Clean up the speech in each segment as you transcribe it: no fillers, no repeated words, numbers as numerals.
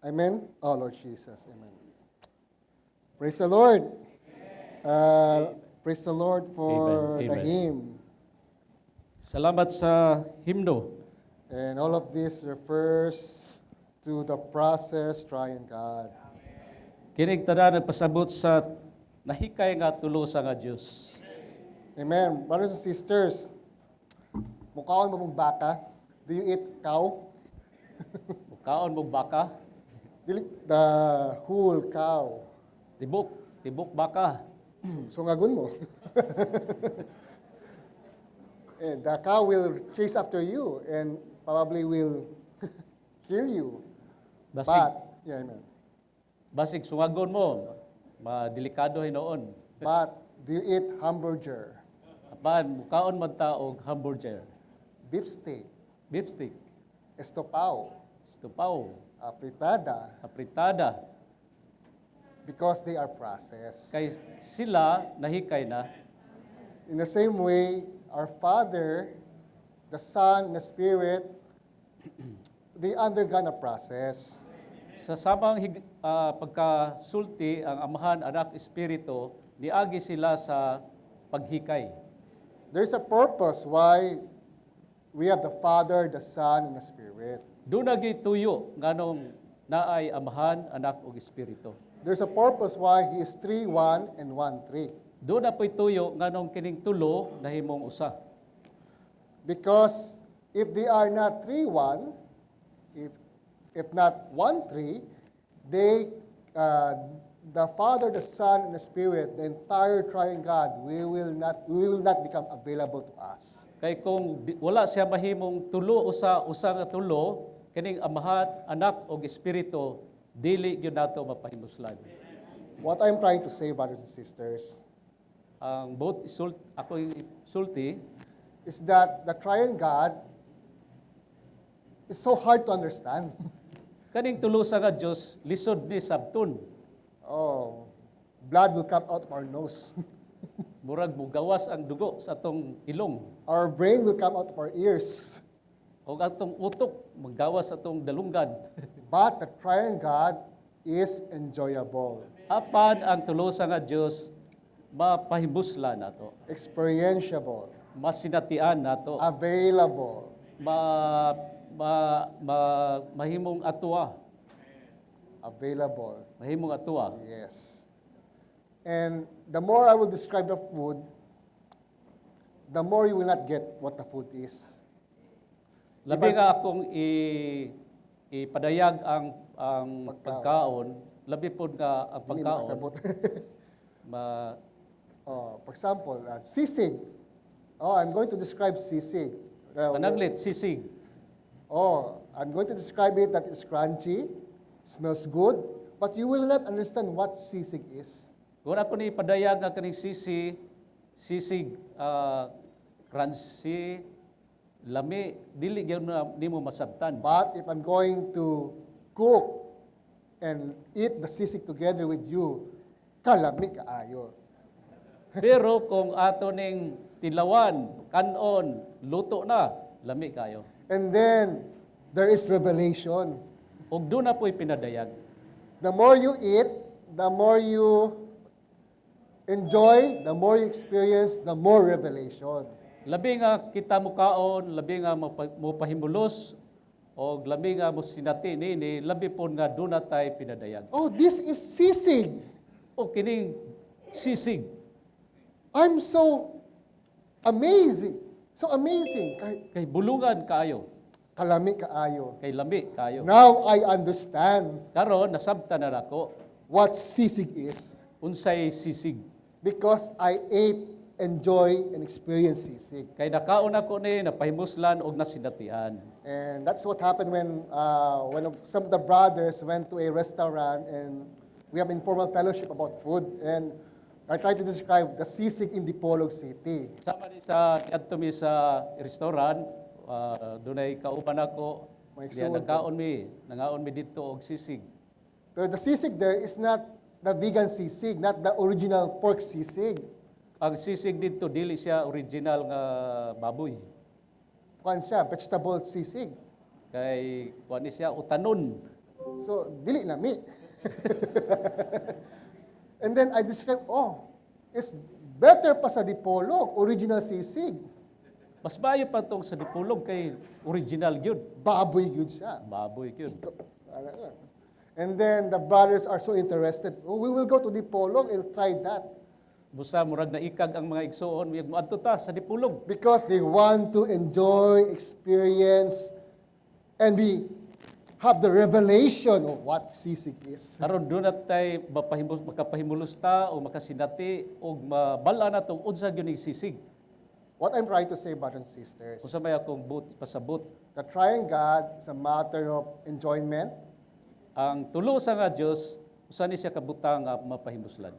Amen? Oh, Lord Jesus. Amen. Praise the Lord. Praise the Lord for Amen. the Amen. hymn. Salamat sa himno. And all of this refers to the process, trying God. Kining tanan pasabot sa nahikay nga tulo sa nga Dios. Amen. Brothers and sisters, mukhaon mo mong baka? Do you eat cow? Mukaon mo baka, Dili the whole cow. tibok baka. So ngagun mo. And the cow will chase after you and probably will kill you. Basig, Amen. basig sungagon mo, madelikado hinoon. But do you eat hamburger, Apan mukaon man ta og hamburger, beef steak, beef stick, estopao, estupaw, fritada, apritada. because they are processed. Kay sila nahikay na. In the same way, our Father, the Son, the Spirit, they undergone a process. Sa samang pagkasulti ang Amahan, Anak, Espiritu, niagi sila sa paghikay. There's a purpose why we have the Father, the Son, and the Spirit. Doon nagituyo nganong naay Amahan, Anak ug Espiritu. There's a purpose why He is 3-1 and 1-3. Doon na po'y tuyo nganong kining tulo nahimong usa. Because if they are not 3-1, if not 1-3, they, the Father, the Son, and the Spirit, the entire triune God, we will not become available to us. Kay kung wala siya mahimong tulo usa nga tulo, kining Amahan, Anak ug Espiritu dili gyud nato mapahimuslan. What I'm trying to say, brothers and sisters, Ang ako sulti is that the triune God is so hard to understand. kaning tulo sa nga Dios lisod ni sabton. Oh, blood will come out of our nose. Murag mugawas ang dugo sa atong ilong. Our brain will come out of our ears. O atong utok magawas sa atong dalunggan. But the triune God is enjoyable, Apan ang tulo sa nga Dios mapahibusla nato, experientiable, masinatian nato, available, mahimong atua, available. mahimong atua. Yes. And the more I will describe the food, the more you will not get what the food is. Labi nga akong ipadayag ang pagkaon, labi pod nga ang Hindi pagkaon makasabot. ma For example, sisig. Oh, I'm going to describe sisig. panaglit sisig. Oh, I'm going to describe it that it's crunchy, smells good, but you will not understand what sisig is. Kung ako ni padayag nga kaning sisig, crunchy, lami, dili gyud na nimo masabtan. But if I'm going to cook and eat the sisig together with you, kalami kaayo. Pero kung ato ning tilawan, kanon, luto na, lami kayo. And then, there is revelation. Ug doon na po'y pinadayag. The more you eat, the more you enjoy, the more you experience, the more revelation. Labi nga kita mukaon, labi nga mopahimulos, o labi nga mo sinati nini, labi po nga doon na tayo pinadayag. Oh, this is sisig. O kining sisig. I'm so amazing. So amazing. Kay bulungan kaayo, Kalami kaayo. kay lami kaayo. Now I understand Karon nasabtan na nako what sisig is. unsay sisig. Because I ate, enjoy, and experience sisig. Kay nakaon ako ni napahimuslan og nasinatian. And that's what happened when some of the brothers went to a restaurant and we have informal fellowship about food. And I tried to describe the sisig in Dipolog City. Sama ni sa kiadto mi sa restaurant, dunay kauban ako. May Diya igsuon nangaon mi dito og sisig. But the sisig there is not the vegan sisig, not the original pork sisig. Ang sisig dito dili siya original nga baboy. Kuan siya, vegetable sisig. Kay kuan ni siya utanon. So, dili lami. And then I describe, it's better pa sa dipolog, original sisig. Mas maayo pa tong sa dipulog kay original gyud. Baboy yun siya. Baboy gyud. And then the brothers are so interested. Oh, we will go to Dipolog and try that. Busa murag na ikag ang mga igsoon, ug moadto ta sa dipulog. Because they want to enjoy, experience, and have the revelation of what sisig is. Aron do na tay makapahimulos ta o makasinati og mabala na tong unsa gyud ning sisig. What I'm trying to say, brothers and sisters, Usa may akong pasabot. the trying God is a matter of enjoyment, Ang tulo sa nga Dios usa ni siya kabutang nga mapahimuslan.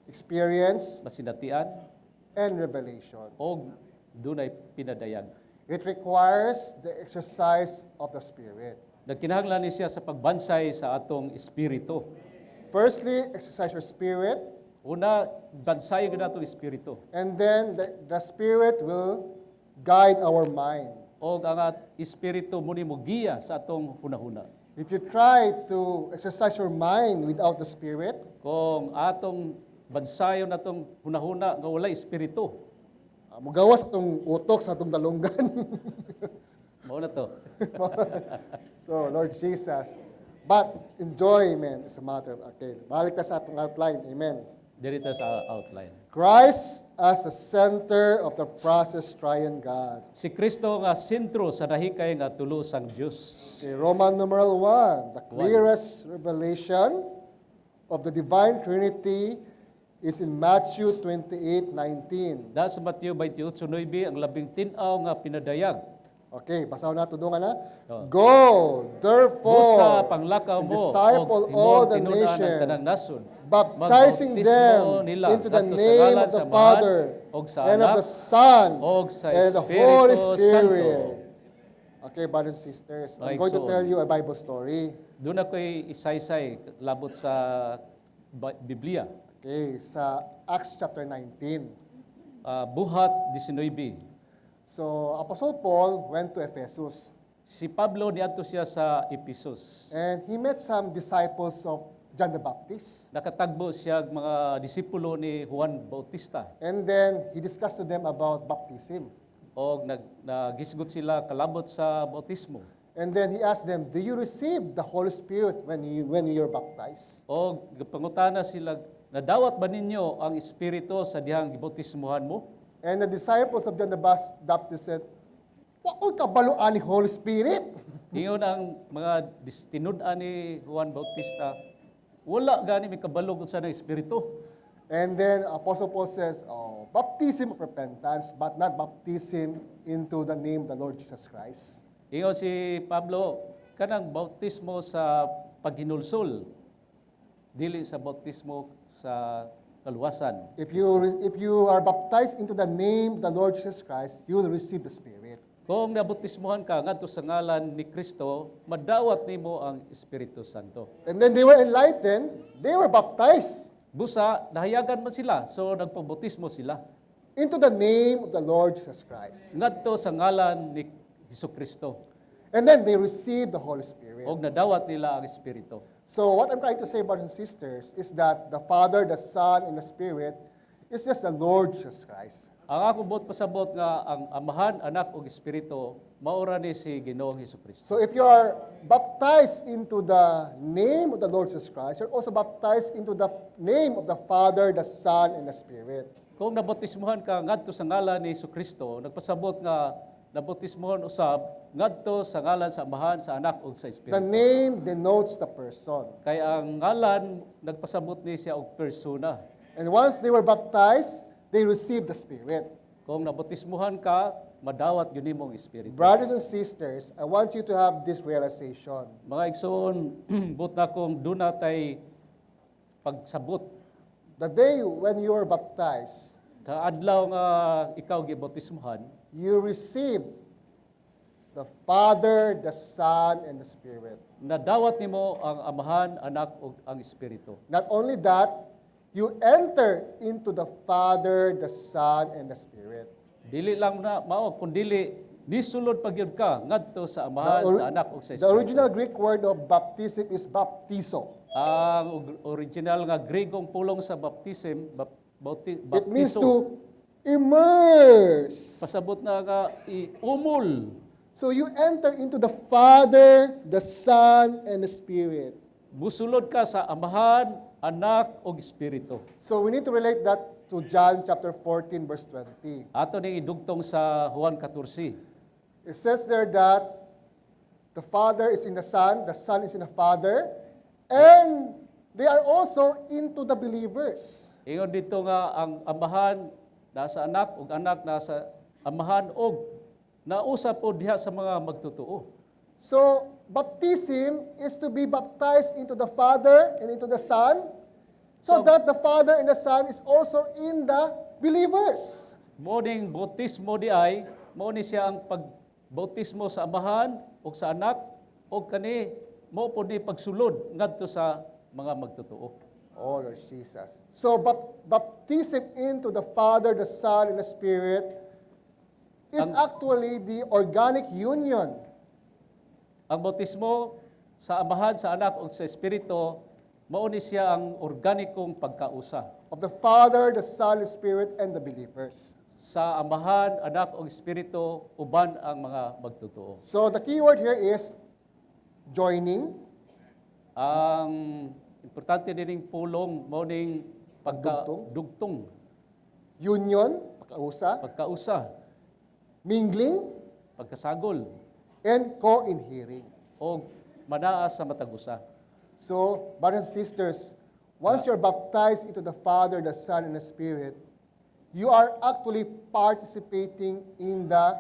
experience, Masinatian and revelation. og dunay pinadayag. It requires the exercise of the Spirit. Nagkinahanglan ni siya sa pagbansay sa atong espiritu. Firstly, exercise your spirit, Una, bansay gyud atong espiritu. and then the Spirit will guide our mind. Og ang espiritu muni mo giya sa atong hunahuna. If you try to exercise your mind without the Spirit, Kung atong bansayon atong hunahuna nga walay espiritu, mugawas atong utok sa atong dalunggan. mao na to. So, Lord Jesus. But enjoyment is a matter of, okay, balik ta sa atong outline. Amen. Dito sa outline. Christ as the center of the process triune God. Si Kristo nga sentro sa nahikay nga tulo sang Dios. Okay, Roman numeral 1, the clearest revelation of the divine Trinity is in Matthew 28:19. Da sa Mateo 28:9 ang labing tin-aw nga pinadayag. Okay, basaw na tudungan na. Oh. Go, therefore, Busa panglakaw and mo disciple og all the tinuod tinudan ang nation, tanang nasod, baptizing magbautismo them nila into the ngadto sa name ngalan of the sa Ama Father, og sa and of Anak the Son, og sa and the Espiritu Holy Santo. Spirit. Okay, brothers and sisters, I'm Ay, going to so- tell you a Bible story. Doon ako'y isaysay labot sa Biblia. Okay, sa Acts chapter 19. Buhat 19. So, Apostle Paul went to Ephesus, Si Pablo niadto siya sa Ephesus. and he met some disciples of John the Baptist. Nakatagbo siya og mga disipulo ni Juan Bautista. And then, he discussed to them about baptism. Og nagisgot sila kalabot sa bautismo. And then he asked them, do you receive the Holy Spirit when you're baptized? Og pangutana sila, nadawat ba ninyo ang espiritu sa dihang gibautismohan mo? And the disciples of John the Baptist said, "Wa kabaluan ni Holy Spirit." Ingon ang mga tinud-an ni Juan Bautista, wala gani may kabalog sa ng espiritu. And then Apostle Paul says, baptism of repentance, but not baptism into the name of the Lord Jesus Christ. Ingon si Pablo, kanang bautismo sa paghinulsol, dili sa bautismo sa kaluwasan. If you are baptized into the name of the Lord Jesus Christ, you will receive the Spirit. Kung nabautismohan ka ngadto sa ngalan ni Kristo, madawat nimo ang Espiritu Santo. And then they were enlightened, they were baptized Busa, nahayagan man sila, so nagpabautismo sila. into the name of the Lord Jesus Christ. Ngadto sa ngalan ni Hesukristo. And then they received the Holy Spirit. Og nadawat nila ang Espiritu. So what I'm trying to say, brothers and sisters, is that the Father, the Son, and the Spirit is just the Lord Jesus Christ. Ang ako bot pasabot nga ang Amahan, Anak ug Espiritu maura ni si Ginoong Hesukristo. So if you are baptized into the name of the Lord Jesus Christ, you're also baptized into the name of the Father, the Son, and the Spirit. Kung nabautismohan ka ngadto sa ngalan ni Hesukristo, nagpasabot nga nabautismohan usab ngadto sa ngalan sa Amahan, sa Anak ug sa The Espiritu. name denotes the person. Kay ang ngalan nagpasabot ni siya og persona. And once they were baptized, they received the Spirit. Kung nabautismohan ka, madawat gyud nimo ang Espiritu. Brothers and sisters, I want you to have this realization. Mga igsoon, but na kung doon natay pagsabot The day when you are baptized, sa adlaw nga ikaw gibautismohan, you receive the Father, the Son, and the Spirit. nadawat nimo ang Amahan, Anak ug ang Espiritu. Not only that, you enter into the Father, the Son, and the Spirit. Dili lang na mao kun dili nisulod pagyud ka ngadto sa amahan, The or- sa anak ug sa The Espiritu. original Greek word of baptism is baptizo. Ang original nga Gregong pulong sa baptism, It means baptizo, to immerse. pasabot na nga iumol. So you enter into the Father, the Son, and the Spirit. Musulod ka sa amahan, anak ug Espiritu. So we need to relate that to John chapter 14, verse 20. Ato ning idugtong sa Juan 14. It says there that the Father is in the Son is in the Father, and they are also into the believers. Ingon dito nga ang amahan nasa anak ug anak nasa amahan ug nausa po diha sa mga magtutuo. So baptism is to be baptized into the Father and into the Son, so that the Father and the Son is also in the believers. Morning bautismo di ay mao ni siya ang pagbautismo sa amahan ug sa anak ug kani mao po ni pagsulod ngadto sa mga magtutuo. Oh, Lord Jesus. So baptism into the Father, the Son, and the Spirit is actually the organic union Ang bautismo sa amahan, sa anak ug sa Espiritu mao ni siya ang organikong pagkausa of the Father, the Son, the Spirit, and the believers. sa amahan, anak ug Espiritu uban ang mga magtutuo. So the key word here is joining, Ang importante dining pulong mao ning pagkadugtong, union, pagkausa, pagkausa, mingling, pagkasagol and co-inhering. o manaa sa matag usa. So, brothers and sisters, once you're baptized into the Father, the Son, and the Spirit, you are actually participating in the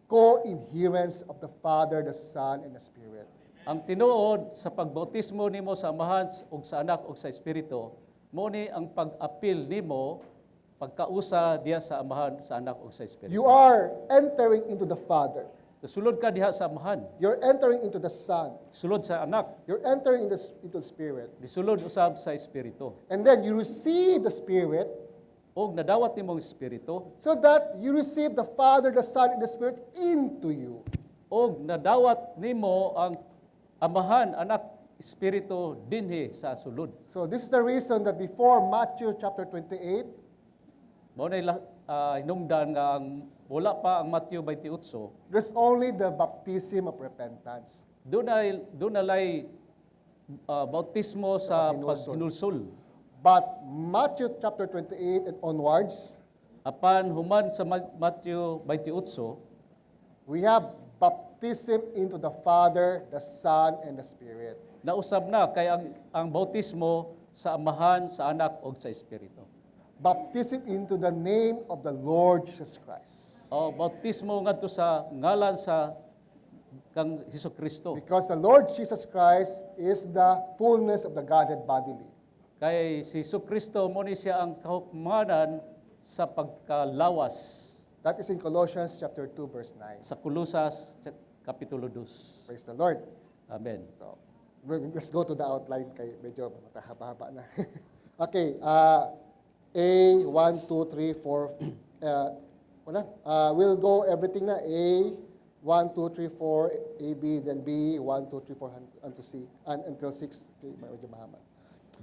co-inherence of the Father, the Son, and the Spirit. Ang tinuod sa pagbautismo nimo sa amahan ug sa anak ug sa Espiritu mao ni ang pag-apil nimo pagkausa diha sa amahan, sa anak ug sa Espiritu. You are entering into the Father. Sulod ka diha sa amahan, You're entering into the Son. sulod sa anak, You're entering into the Spirit. disulod usab sa Espiritu. And then you receive the Spirit Og nadawat nimong Espiritu, so that you receive the Father, the Son, and the Spirit into you. og nadawat nimo ang amahan, anak, Espiritu dinhi sa sulod. So this is the reason that before Matthew chapter 28, Mao na hinungdan nga ang wala pa ang Matthew 28, there's only the baptism of repentance. doon nalay bautismo sa paghinulsol. But Matthew chapter 28 and onwards, Apan human sa Matthew 28, we have baptism into the Father, the Son, and the Spirit. nausab na kay ang bautismo sa amahan, sa anak ug sa Espiritu. Baptism into the name of the Lord Jesus Christ. O bautismo ngadto sa ngalan sa kang Hesukristo. Because the Lord Jesus Christ is the fullness of the Godhead bodily. Kay si Hesukristo mo ni siya ang kahukmanan sa pagkalawas That is in Colossians chapter 2 verse 9. sa Kolosas kapitulo 2. Praise the Lord. Amen. So, let's go to the outline kay medyo matahaba-haba na. Okay, A, 1, 2, 3, 4, we'll go everything na. A, 1, 2, 3, 4, A, B, then B, 1, 2, 3, 4, unto C, until 6. Okay, medyo mahaba.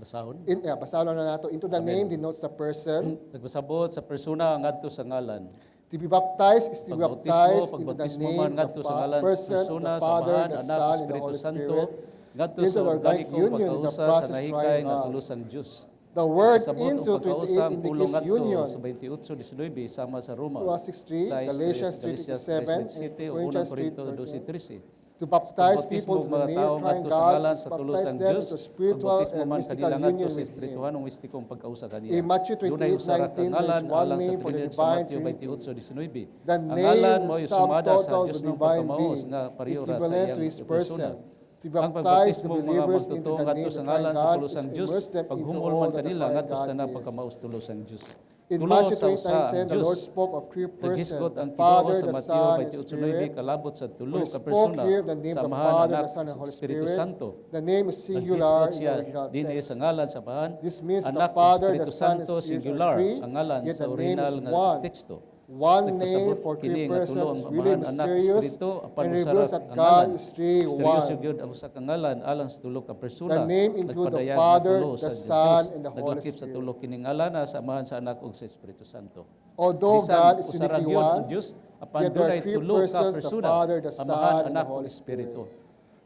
Basahon. Basahan na nato. Into the name denotes the person. Nagbasabot sa persona ngadto sa ngalan. To be baptized is to be baptized into the pagbautismo name man of ngadto sa ngalan the person, persona the sa Father, amahan, the anak, Son, and the Espiritu Holy Santo Spirit, ngadto into sa the organic organikong union in the pagkausa sa process nahikay crying nga out. tulusang Dios. The word Pasabot ang into pagkausa 28 ang pulong indicates ngadto union. sa 28:19 sama sa Roma. Romans 6:3, Galatians 3:27, and 1 Corinthians Corinto 3:13. 12:13. To baptize Pagbautismo people to the mga name tao of trying ngadto sa God, ngalan is sa baptize tulusang them Dios. into spiritual Pagbautismo and man mystical kanila ngadto union sa with Him. espirituhanong mistikong pagkausa kaniya. In Matthew Dunay usara 28:19, ka ngalan there's one alang sa name for the Trinidad sa divine Matthew Trinity. 28:19. The Ang ngalan name mo is ay sum sumada sa total Dios to ng divine pagkamaos being, nga pariyura sa equivalent iyang to His persona. person. To Ang baptize the pagbautismo mga believers into magtuto the ngadto name sa of ngalan sa God tulusang is Dios, immerse them into paghumol all man that the kanila divine ngadto sa God tanang is. pagkamaos tulusang Dios. In Tulo Matthew sa usa 28:10, ang the Lord Dios. spoke of three persons, Naghisgot the ang Father, Ginoo sa the Mateo Son, and the 28:9 Spirit. kalabot sa tulo When he ka spoke persona here the name sa of the amahan, Father, anak, the Son, and the Holy Espiritu Spirit, Santo. the name is singular Naghisgot in the siya original dinhi text. sa ngalan sa amahan, This means the anak, Father, Espiritu the Son, and Santo the Spirit singular are three, ang ngalan yet sa the name original is nga one. teksto. one name Nagpasabot for three kini nga tulo persons, ang really Amahan, Anak, mysterious, Espiritu, apan and usa reveals ra that ang God ngalan. is three Misteryoso one. gyud ang usa ka ngalan alang sa tulo ka persona. The name include the Nagpadayag Father, nga tulo the sa Son, Dios. and the Holy Naglakip sa Spirit. tulo kining ngalan sa Amahan, sa Anak ug sa Espiritu Santo. Although Bisan God is usa ra uniquely gyud ang one, Dios, apan yet there are dunay three tulo ka persons, the persona, Father, the Amahan, Son, and the Anak ug Holy Espiritu.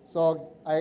So, I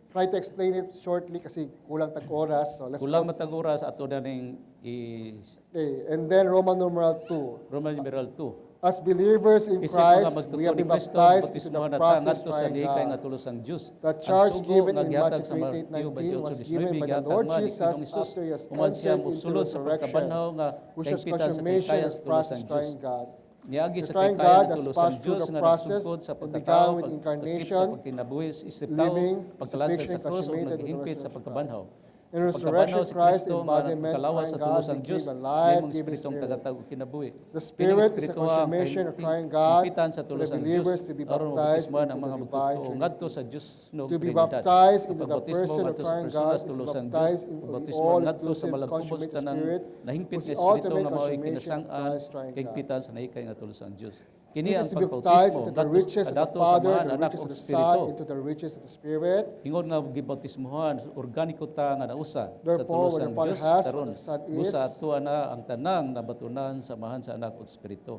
try to explain it shortly kasi kulang tag oras. So, let's Kulang go. matagura sa ato na ning Okay, and then Roman numeral 2. Roman numeral 2. As believers in Isip mga Christ, we have magtuto ni been Kristo, baptized into bautismohan the na process tangat to sa trying nihikay nga God. tulos ang Diyos. The charge Ang sugo given nga in gihatag Matthew sa Matthew 28:19 was 28:19 given by the gihatag Lord man ni Jesus Ginoong Hesus, after he has human siya entered into mosulod the sa resurrection, pagkabanhaw nga which was kahipitan sa consummation kaykayan of sa the tulos process ang Diyos. trying God. Niagi The sa trying kaykayan God ng has tulos ang passed through Diyos the nga process nagsugod sa and pagkatao, began with pagkakip incarnation, sa pagkinabuhi sa isip tao, living, pagkalansad crucifixion, sa krus o consummated with the naghimpit sa resurrection of pagkabanhaw. In Sa resurrection, pagkabanhaw si Christ, Kristo nga embodiment, pagkalawas trying sa God, tulos ang became Diyos, a may mong life-giving espiritong spirit. tagatag o kinabuhi. The Spirit is the Espiritu ang consummation of trying God himpitan sa for tulos the ang believers Diyos. to be Aron baptized mabautismohan into ang the mga divine magtutuo Trinity. ngadto sa Diyos no To be Trinidad. baptized Ang into the pagbautismo person of ngadto sa trying personas God is tulos ang Diyos. baptized into the Bautismo ngadto sa all-inclusive malagkubos consummate tanang Spirit, nahimpit whose nga espiritu ultimate nga mao'y consummation kinasang-an Christ trying kay God. himpitan sa nahikay nga tulos ang Diyos. Kini This ang is to be baptized pagbautismo into the ngadto riches of the kadato sa Father, Amahan, the Anak riches ug of the Espiritu. Son, into the riches of the Spirit. Ingon nga gibautismohan organiko ta nga nausa sa Therefore, tulos what ang the Father Diyos has, karon what the Son is. busa atuan na ang tanang nabatunan sa Amahan, sa Anak ug Espiritu.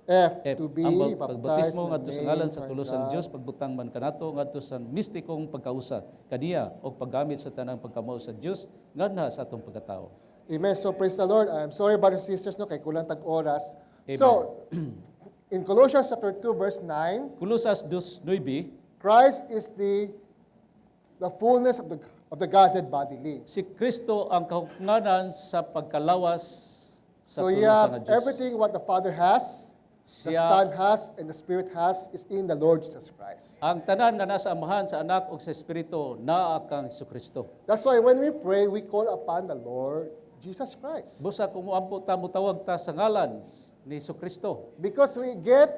F, F. to be Ang baptized pagbautismo in ngadto the sa name ngalan sa of tulos ang God. Dios, pagbutang man kanato ngadto sa mistikong pagkausa kaniya o paggamit sa tanang pagkamao sa Dios ngadna sa atong pagkatao. Amen. So praise the Lord. I'm sorry, brothers and sisters, no, kay kulang tag oras. Amen. So, in Colossians chapter 2, verse 9, Kolosas 2:9, Christ is the fullness of the Godhead bodily. si Kristo ang kahuknganan sa pagkalawas sa So tulos you nga have Dios. everything what the Father has, the Siya- Son has, and the Spirit has is in the Lord Jesus Christ. Ang tanan nga nasa Amahan, sa Anak ug sa Espiritu naa kang Kristo. That's why when we pray, we call upon the Lord Jesus Christ. Busa kung muampo ta mutawag ta sa ngalan ni Kristo. Because we get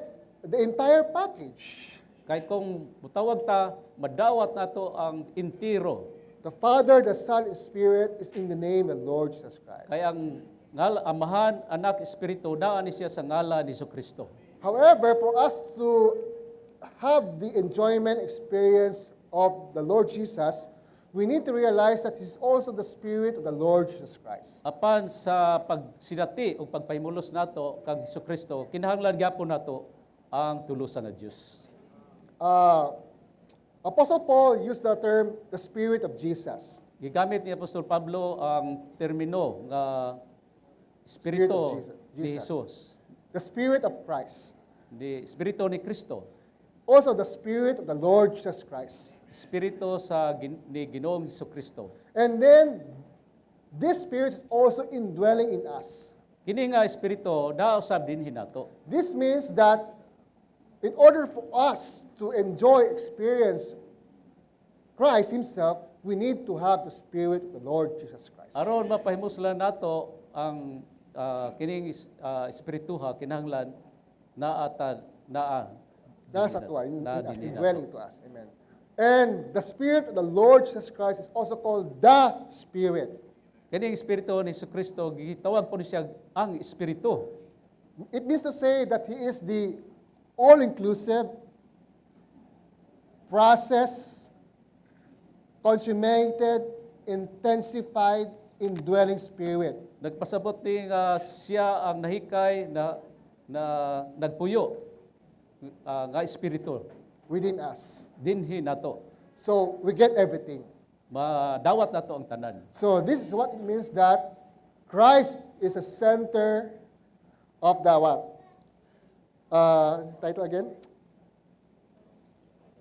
the entire package. Kay kung mutawag ta, madawat nato ang intiro. The Father, the Son, and Spirit is in the name of the Lord Jesus Christ. Kaya ang Amahan, Anak, Espiritu, naa ni siya sa ngalan ni Kristo. However, for us to have the enjoyment experience of the Lord Jesus, we need to realize that He's also the Spirit of the Lord Jesus Christ. Apan sa pagsinati o pagpahimulos nato kang Kristo, kinahanglan gyapon nato ang tulusan nga Dios. Apostle Paul used the term the Spirit of Jesus. Gigamit ni Apostol Pablo ang termino nga Spirit Espiritu of ni Jesus. Jesus, The Spirit of Christ. di Espiritu ni Kristo, Also the Spirit of the Lord Jesus Christ. Espiritu ni Ginoong Kristo. And then, this Spirit is also indwelling in us. Kini nga Espiritu nausab din hinato. This means that in order for us to enjoy, experience Christ Himself, we need to have the Spirit of the Lord Jesus Christ. Aron mapahimuslan nato ang kining espirituha kinahanglan Nasa tuwa, in us, dinhi indwelling to us. Amen. And the Spirit of the Lord Jesus Christ is also called the Spirit. Kining espiritu ni Kristo gitawag po ni siya ang espiritu. It means to say that He is the all-inclusive process, consummated, intensified, indwelling Spirit. Nagpasabot ni nga siya ang nahikay na nagpuyo nga espiritu Within us. dinhi nato. So we get everything. Madawat nato ang tanan. So this is what it means that Christ is the center of the what? Title again?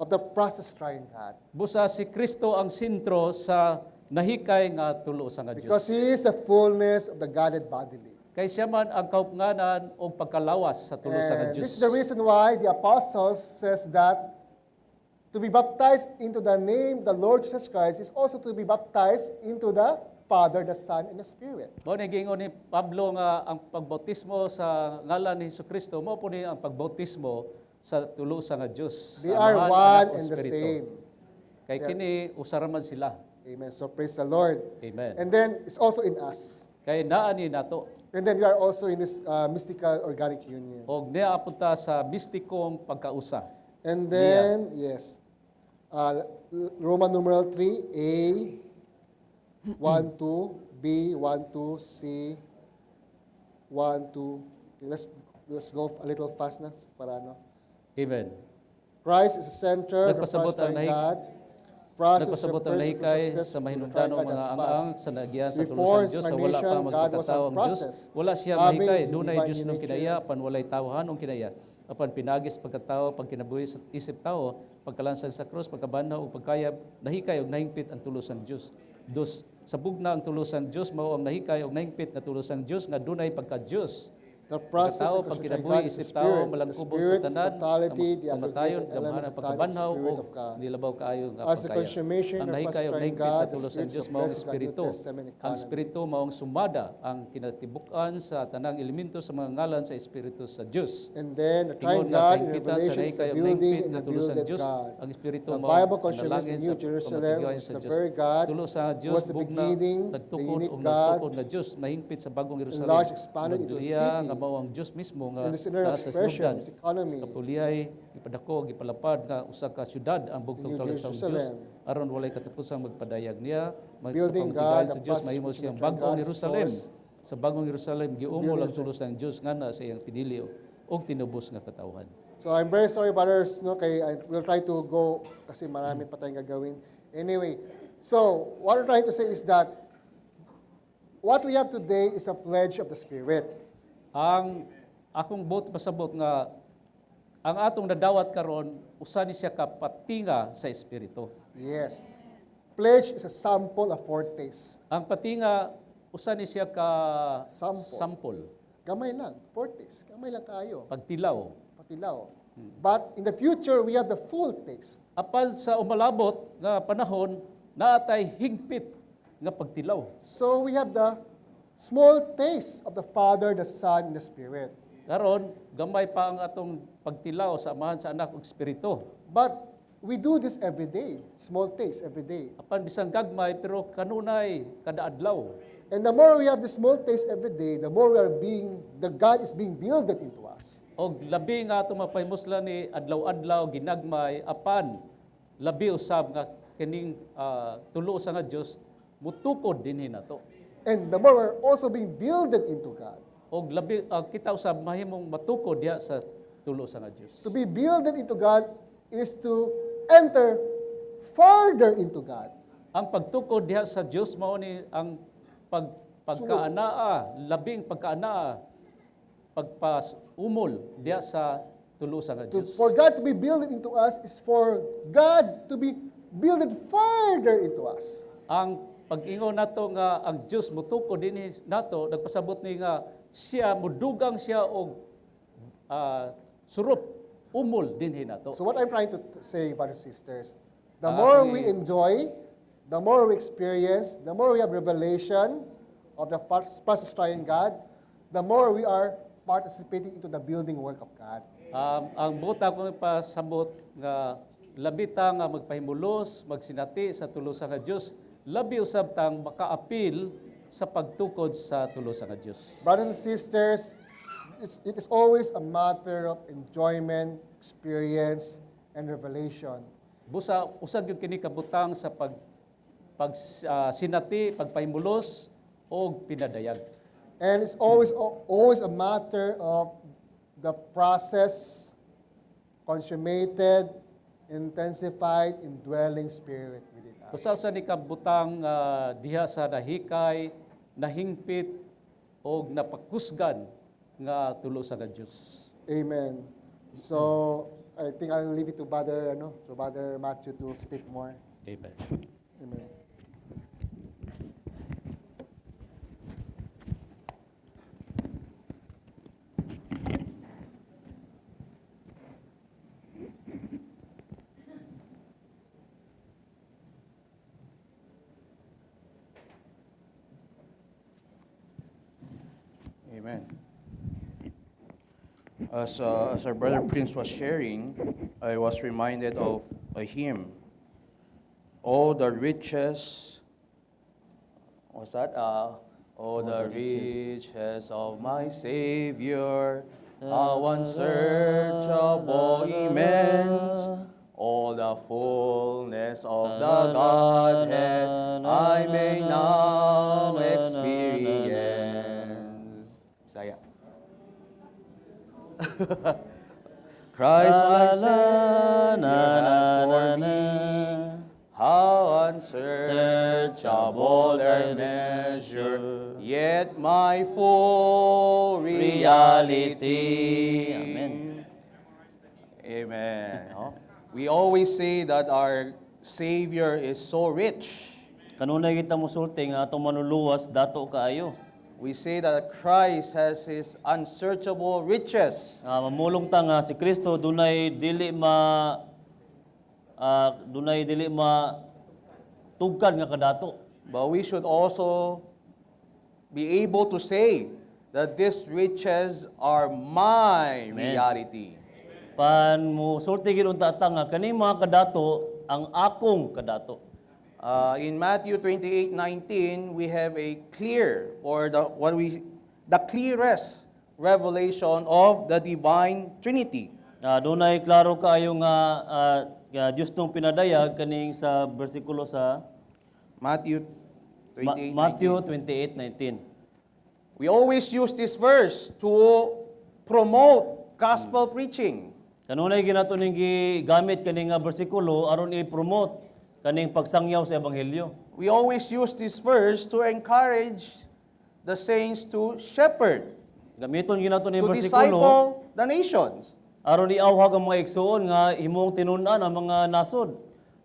Of the process trying God. Busa si Kristo ang sentro sa nahikay nga tulo sa nga Because Dios. He is the fullness of the Godhead bodily. Kay siya man ang kahupnganan o pagkalawas sa tulo sa nga And Dios. this is the reason why the apostles says that to be baptized into the name the Lord Jesus Christ is also to be baptized into the Father, the Son, and the Spirit. Mao ni gingon ni Pablo nga ang pagbautismo sa ngalan ni Kristo mao po ni ang pagbautismo sa tulo sa nga Dios. They Sa are Amahan, one Anak, ug and the Espiritu. same. Kay kini usaraman sila. Amen. So praise the Lord. Amen. And then it's also in us. Kay naa ni nato. And then we are also in this mystical organic union. Og niya apunta sa mistikong pagkausa. And then, yes, Roman numeral 3, A, 1, 2, B, 1, 2, C, 1, 2. Let's go a little fast na para ano. Amen. Christ is the center, the Nagpasabot ang Christ-like God. Nagpasabot ang lahikay sa mahinungdanong mga angaang sa nagyan sa Before tulos ng Diyos sa wala pa magpakatao ang Diyos. Wala siya mahikay, dunay Diyos nung kinaya, apan walay tawahan nung kinaya. Apan pinagis pagkatao, pagkinabuhi sa isip tao, pagkalansang sa krus, pagkabanhaw ug pagkayab, nahikay ug nahingpit ang tulos ng Diyos. Dos, sabog na ang tulos ng Diyos, mao ang nahikay ug nahingpit nga tulos ng Diyos nga dunay pagka-Diyos. The process Pagkatao, of pagkinabuhi, is the isip tao, Spirit. The malangkubog Spirit sa is the tanan, totality, the kamatayon, aggregated gamhanan, elements of God, the pagkabanhaw, Spirit o of God. nilabaw kaayo nga As the pagkayab. consummation Ang of nahikay o Christ nahingpit God, na the tulos ng Spirit Diyos of mao ang blessed God, New Espiritu. Testament Ang economy. Espiritu mao ang sumada, ang kinatibukan sa tanang elemento sa mga ngalan sa Espiritu sa Diyos. And then, the Ingon triune nga God in kahingpitan sa Revelation is nahikay a o building nahingpit and na a tulos ng builded Diyos. God. Ang Espiritu The mao Bible ang confirms panalangin in sa New Jerusalem, kamatigayon which is sa the Diyos. very God, Tulo sa who Diyos, was the bugna, beginning, the nagtukod unique o God, nagtukod na Diyos, mahingpit sa bagong Jerusalem. enlarged, expanded into a Nagduliya city. nga mao ang Diyos mismo nga And this inner nasa expression sinugdan. is economy. Sa kapulihay, ipadako, gipalapad nga usa ka syudad ang bugtong New talagsaong Diyos. Jerusalem. Aron walay katapusang magpadayag niya, Building sa God, pamatigayon the sa Diyos, process mahimo which siyang the eternal bagong God Jerusalem. source. Sa bagong Jerusalem, giumol ang Building tulos ng Diyos nga na sa iyang pinili o tinubos nga katawhan. So I'm very sorry, brothers, no, kay we'll try to go kasi marami pa tayong gagawin. Anyway, so what we're trying to say is that what we have today is a pledge of the Spirit. Ang akong pasabot nga ang atong nadawat karon usa ni siya ka patinga sa espiritu. Yes. Pledge is a sample, a foretaste. Ang patinga usa ni siya ka sample, Gamay lang, foretaste. Gamay lang kayo, pagtilaw. patilaw. But in the future, we have the full taste. Apan sa umalabot nga panahon naatay hingpit nga pagtilaw. So we have the small taste of the Father, the Son, and the Spirit. Karon gamay pa ang atong pagtilaw sa amahan sa anak ug espiritu. But we do this every day, small taste every day. Apan bisang gagmay pero kanunay kada adlaw. And the more we have the small taste every day, the more the God is being builded into us. Og labi nga atong mapaymusla ni adlaw-adlaw ginagmay apan labi usab nga kining tulo sa nga Dios mutukod dinhi nato. And the more we're also being builded into God. Og labi kita usab mahimong matukod diha sa tulo sa nga Dios. To be builded into God is to enter further into God. Ang pagtukod diha sa Dios mao ni ang pagkaanaa, labing pagkaanaa, pagpasumol diha sa tulo sa nga Dios. For God to be builded into us is for God to be builded further into us. Ang pag-ingon nato nga ang Dios mutukod dinhi nato nagpasabot ni nga siya mudugang siya og surup umol dinhi nato. So what I'm trying to say, brothers and sisters, the more we enjoy, the more we experience, the more we have revelation of the process triune God, the more we are participating into the building work of God. Ang buta kong pasabot nga labi ta nga magpahimulos, magsinati sa tulo sa nga Dios, labi usab tang makaapil sa pagtukod sa tulo sa nga Dios. Brothers and sisters, it is always a matter of enjoyment, experience, and revelation. Busa usag yung kini kabutang sa sinati, pagpahimulos o pinadayag. And it's always a matter of the process consummated, intensified, indwelling spirit within us. Busa ni kabutang diha sa nahikay, nahingpit o napakusgan nga tulo sa Dios. Amen. So, I think I'll leave it to Brother Matthew to speak more. Amen. Amen. Amen. As our brother Prince was sharing, I was reminded of a hymn. Oh, the riches, what's that? Oh, the riches of my Savior, how unsearchable, immense. All the fullness of the Godhead I may now experience. Saya. Christ my Savior has for me, how unsearchable their measure, yet my full reality. Amen. Amen. No? We always say that our Savior is so rich. Kanunay kita musulti nga atong manuluwas dato kaayo. We say that Christ has His unsearchable riches. Mamulong ta nga si Kristo dunay dili ma tugkad nga kadato. But we should also be able to say that these riches are my reality. Pan mo sulti gid unta ta nga kani mga kadato ang akong kadato. In Matthew 28:19, we have a clear, or the clearest revelation of the divine Trinity. Dunay klaro kaayo nga Dios tong pinadayag kaning sa bersikulo sa Matthew 28:19. Matthew 28:19. We always use this verse to promote gospel preaching. Kanunay ginato ning gigamit kaning nga bersikulo aron i-promote kaning pagsangyaw sa ebanghelyo. We always use this verse to encourage the saints to shepherd, Gamiton ginato ning to bersikulo disciple the nations. aron iawhag ang mga igsoon nga himong tinun-an ang mga nasod.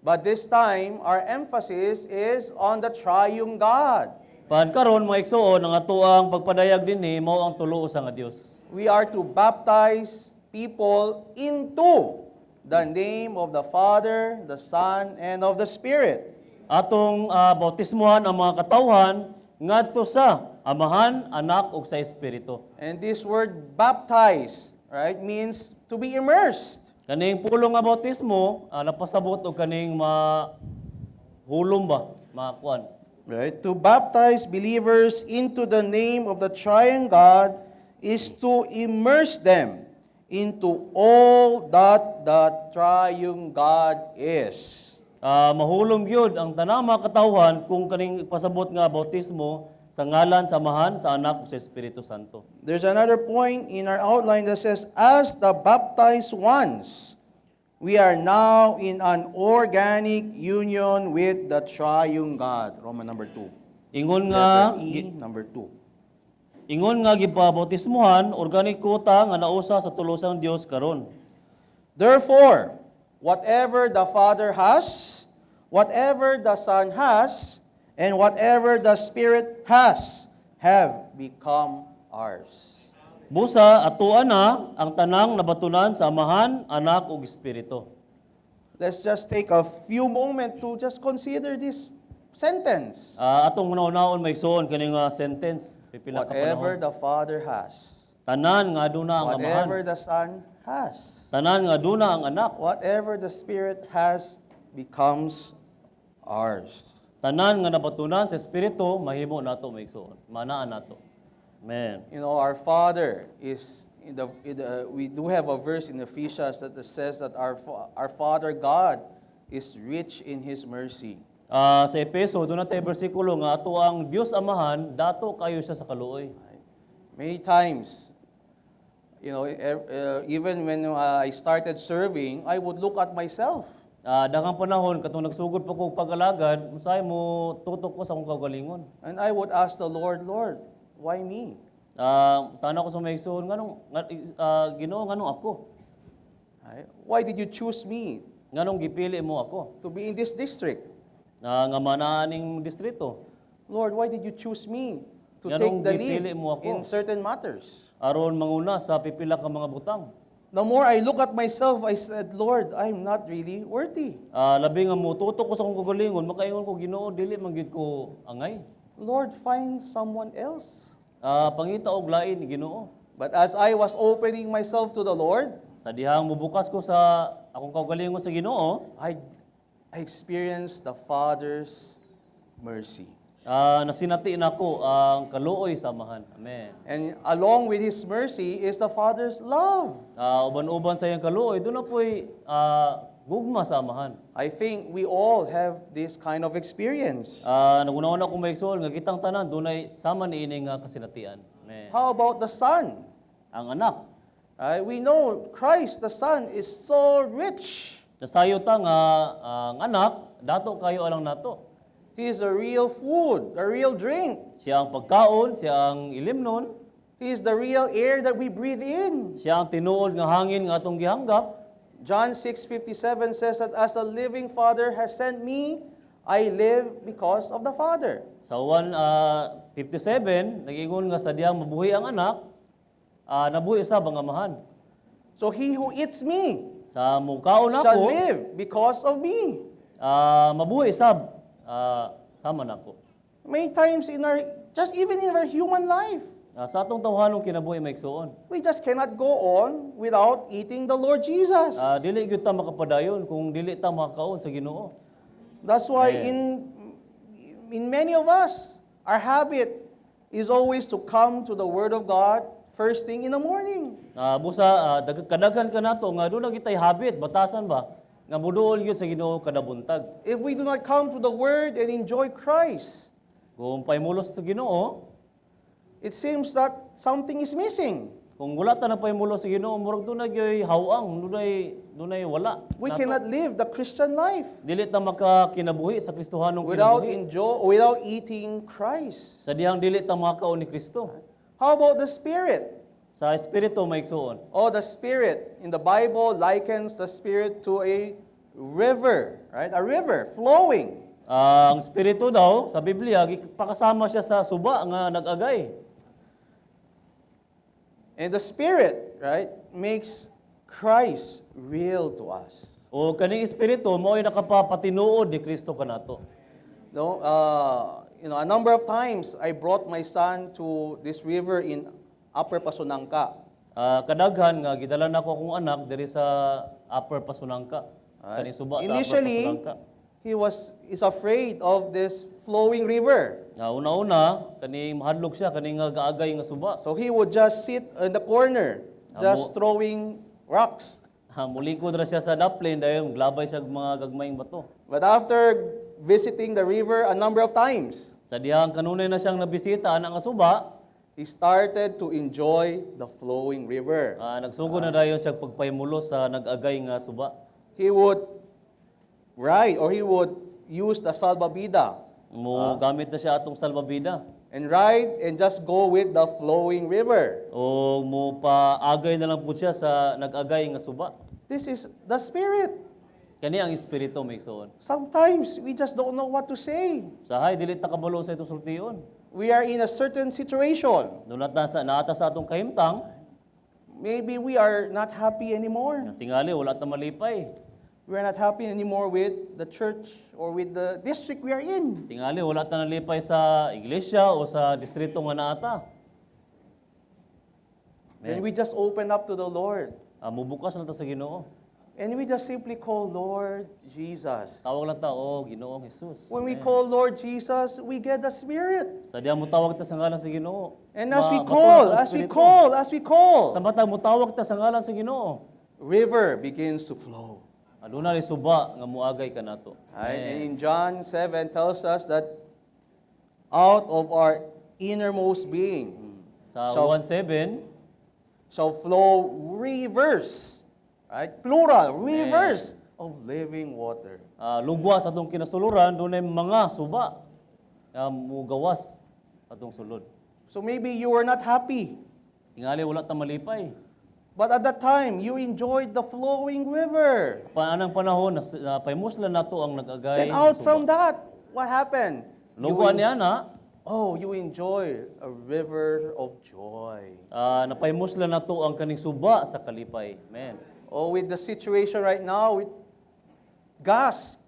But this time, our emphasis is on the triune God. Pan karon mga igsoon ang atoang pagpadayag dinhi mao ang tulo usa nga Dios. We are to baptize people into the name of the Father, the Son, and of the Spirit. Atong bautismohan ang mga katawhan ngadto sa Amahan, Anak ug sa Espiritu. And this word baptize, right, means to be immersed. Kaning pulong nga bautismo napasabot og kaning hulom ba, makuan. Right? To baptize believers into the name of the triune God is to immerse them into all that the triune God is. Mahulom gyud ang tanang mga katawhan kung kaning pasabot nga bautismo sa ngalan, sa Amahan, sa Anak ug sa Espiritu Santo. There's another point in our outline that says, as the baptized ones, we are now in an organic union with the triune God. Roman number 2. Ingon nga Letter E, number 2. Ingon nga gipabautismohan, organiko ta nga nausa sa tulosang Dios karon. Therefore, whatever the Father has, whatever the Son has, and whatever the Spirit has, have become ours. Busa atuan na ang tanang nabatunan sa Amahan, Anak ug Espiritu. Let's just take a few moments to just consider this sentence. Atong una-unaon may igsoon kaning sentence pipila ka Whatever panahon. the Father has, Tanan nga aduna ang whatever Amahan. the Son has, Tanan nga aduna ang Anak. whatever the Spirit has becomes ours. Tanan nga nabatunan sa Espiritu mahimo nato may igsoon. Manaan nato. Amen. You know, our Father is we do have a verse in Ephesians that says that our Father God is rich in His mercy. Sa Epeso doon natin bersikulo nga ato ang Dios Amahan dato kayo siya sa kaluoy. Many times, you know, even when I started serving, I would look at myself. Daghang panahon katong nagsugod pa ko pag-alagad, usahay mo tutok ko sa akong kaugalingon. And I would ask the Lord, Lord, why me? Tanaw ko sa mga igsoon Ginoo nganong ako? Right? Why did you choose me Nganong gipili mo ako? to be in this district? Nga manaaning distrito. Lord, why did you choose me to Ganong take the gipili lead mo ako. in certain matters? Aron manguna sa pipila ka mga butang. The more I look at myself, I said, Lord, I'm not really worthy. Labi nga mo tutok ko sa akong kaugalingon, makaingon ko Ginoo dili man gyud ko angay. Lord, find someone else. Pangita og lain ni Ginoo. But as I was opening myself to the Lord, Sa dihang mubukas ko sa akong kaugalingon sa Ginoo, I experienced the Father's mercy. Nasinati nako ang kaluoy sa amahan. Amen. And along with His mercy is the Father's love. Uban-uban sa iyang kaluoy, doon na po'y gugma sa amahan. I think we all have this kind of experience. Naguna-una kong maigsoon, nga kitang tanan, doon ay sama ni ining kasinatian. Amen. How about the Son? Ang anak, We know Christ, the Son, is so rich. nasayo ta nga ang anak, dato kayo alang nato. He is a real food, a real drink. Siya ang pagkaon, siya ang ilimnon, He is the real air that we breathe in. siya ang tinuod nga hangin nga atong gihanggap. John 6:57 says that as the living Father has sent me, I live because of the Father. Sa 1:57, nag-ingon nga sa diyang mabuhi ang anak, nabuhi usab ang amahan. So he who eats me Sa mukaon shall ako, live because of me. mabuhi usab sama nako. Many times just even in our human life, Sa atong tawhanong kinabuhi maigsoon. we just cannot go on without eating the Lord Jesus. Dili gyud ta makapadayon kung dili ta makakaon sa Ginoo. That's why in many of us, our habit is always to come to the Word of God first thing in the morning. Busa kadaghan ka nato nga doon na kitay habit, batasan ba nga muduol gyud sa Ginoo kada buntag. If we do not come to the Word and enjoy Christ, Kung paymulos sa Ginoo, it seems that something is missing. kung wala ta na paymulos sa Ginoo, murag doon na gyud hawang, dunay wala. We Nato. cannot live the Christian life Dili ta makakinabuhi sa Kristohanong kinabuhi. without eating Christ. Sa dihang dili ta makakaon ni Kristo. How about the Spirit? Sa espiritu maigsoon. Oh, the Spirit in the Bible likens the Spirit to a river, right? A river flowing. Ang espiritu daw sa Biblia pakasama siya sa suba nga nag-agay. And the Spirit, right, makes Christ real to us. O kaning espiritu mao ay nakapapatinuod ni Kristo kanato. No, a number of times I brought my son to this river in Upper Pasunangka. Kadaghan nga gidala nako akong anak diri sa Upper Pasunangka. Kaning suba sa Upper Initially, Pasunangka. he is afraid of this flowing river. Una-una kaning mahadlok siya kaning nga gaagay nga suba. So he would just sit in the corner, just throwing rocks. Mulikod ra siya sa daplin dahil glabay siya og mga gagmayng bato. But after visiting the river a number of times, Sa dihang kanunay na siyang nabisita ana nga suba, he started to enjoy the flowing river. nagsugod na dayon siya pagpaymulos sa nag-agay nga suba. He would he would use the salbabida Mo gamit na siya atong salbabida. and ride and just go with the flowing river. O mo paagay na lang po siya sa nag-agay nga suba. This is the Spirit. Kani ang espiritu may igsoon. Sometimes we just don't know what to say. Sahay dili ta kabalo sa itong sultiyon. We are in a certain situation. Dunat naata sa atong kahimtang, Maybe we are not happy anymore. tingali wala ta malipay. We are not happy anymore with the church or with the district we are in. Tingali wala ta nalipay sa iglesia o sa distrito nga naata. And we just open up to the Lord. Mubukas na ta sa Ginoo. And we just simply call Lord Jesus. Tawag lang ta o Ginoong Jesus. When we call Lord Jesus, we get the Spirit. Sa diha mo tawag ta sa ngalan sa Ginoo. And as we Baton call, ang as we Espiritu. call, as we Sa call, matag mo tawag ta sa ngalan sa Ginoo. river begins to flow. Aduna ni suba nga muagay kanato. Right? And in John 7 tells us that out of our innermost being Sa shall 1:7, shall flow rivers, right? Plural, rivers of living water. lugwa sa atong kinasuluran dunay mga suba nga mugawas sa atong sulod. So maybe you were not happy, Tingali wala ta malipay. but at that time you enjoyed the flowing river. Paanang panahon na paymuslan nato ang nag-agay. Then out nga from suba. that, what happened? Lugwa niya na, You enjoy a river of joy. napaymuslan nato ang kaning suba sa kalipay. Amen. Oh, with the situation right now, with gas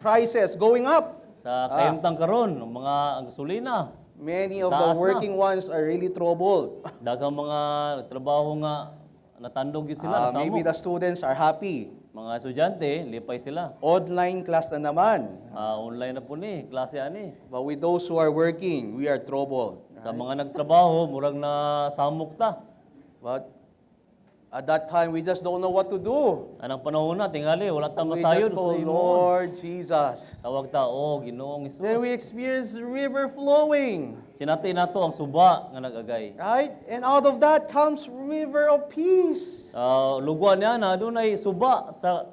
prices going up, Sa kahimtang karon, ang mga ang gasolina, many of Taas the na. working ones are really troubled. daghang mga trabaho nga natandog yun sila, Maybe nasamok. the students are happy. Mga estudyante, lipay sila. Online class na naman. Online na po ni, klase ani. But with those who are working, we are troubled. Sa mga nagtrabaho, murag na samok ta. But at that time, we just don't know what to do. Anang panahon na, tingali, wala ta We masayon just call, sa imo. Lord Jesus. Tawag ta, Ginoong Then we Hesus. experience the river flowing. Sinati nato ang suba nga nagagay. Right? And out of that comes river of peace. Lugwa niya na, doon ay suba sa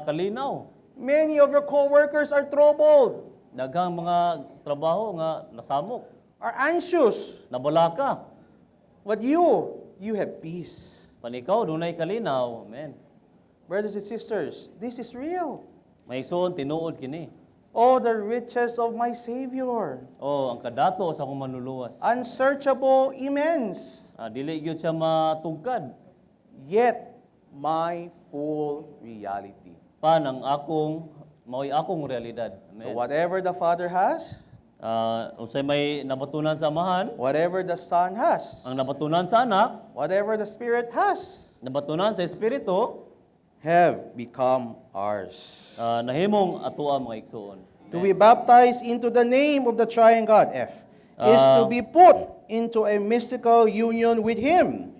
kalinaw. Many of your co-workers are troubled, Daghang mga trabaho nga nasamok, are anxious. nabalaka. But you have peace. Panikaw, doon ay kalinaw. Amen. Brothers and sisters, this is real. May isuon, tinuod kini. Oh, the riches of my Savior. Ang kadato sa akong manluluwas. Unsearchable, immense. Dili gyud siya matugkad. Yet, my full reality. Ang mao'y akong realidad. So Amen. whatever the Father has, Unsay may napatunan sa amahan, whatever the Son has, ang napatunan sa anak, whatever the Spirit has, napatunan sa espiritu, have become ours. nahimong atoa mga igsoon. To be baptized into the name of the Triune God, F, is to be put into a mystical union with Him.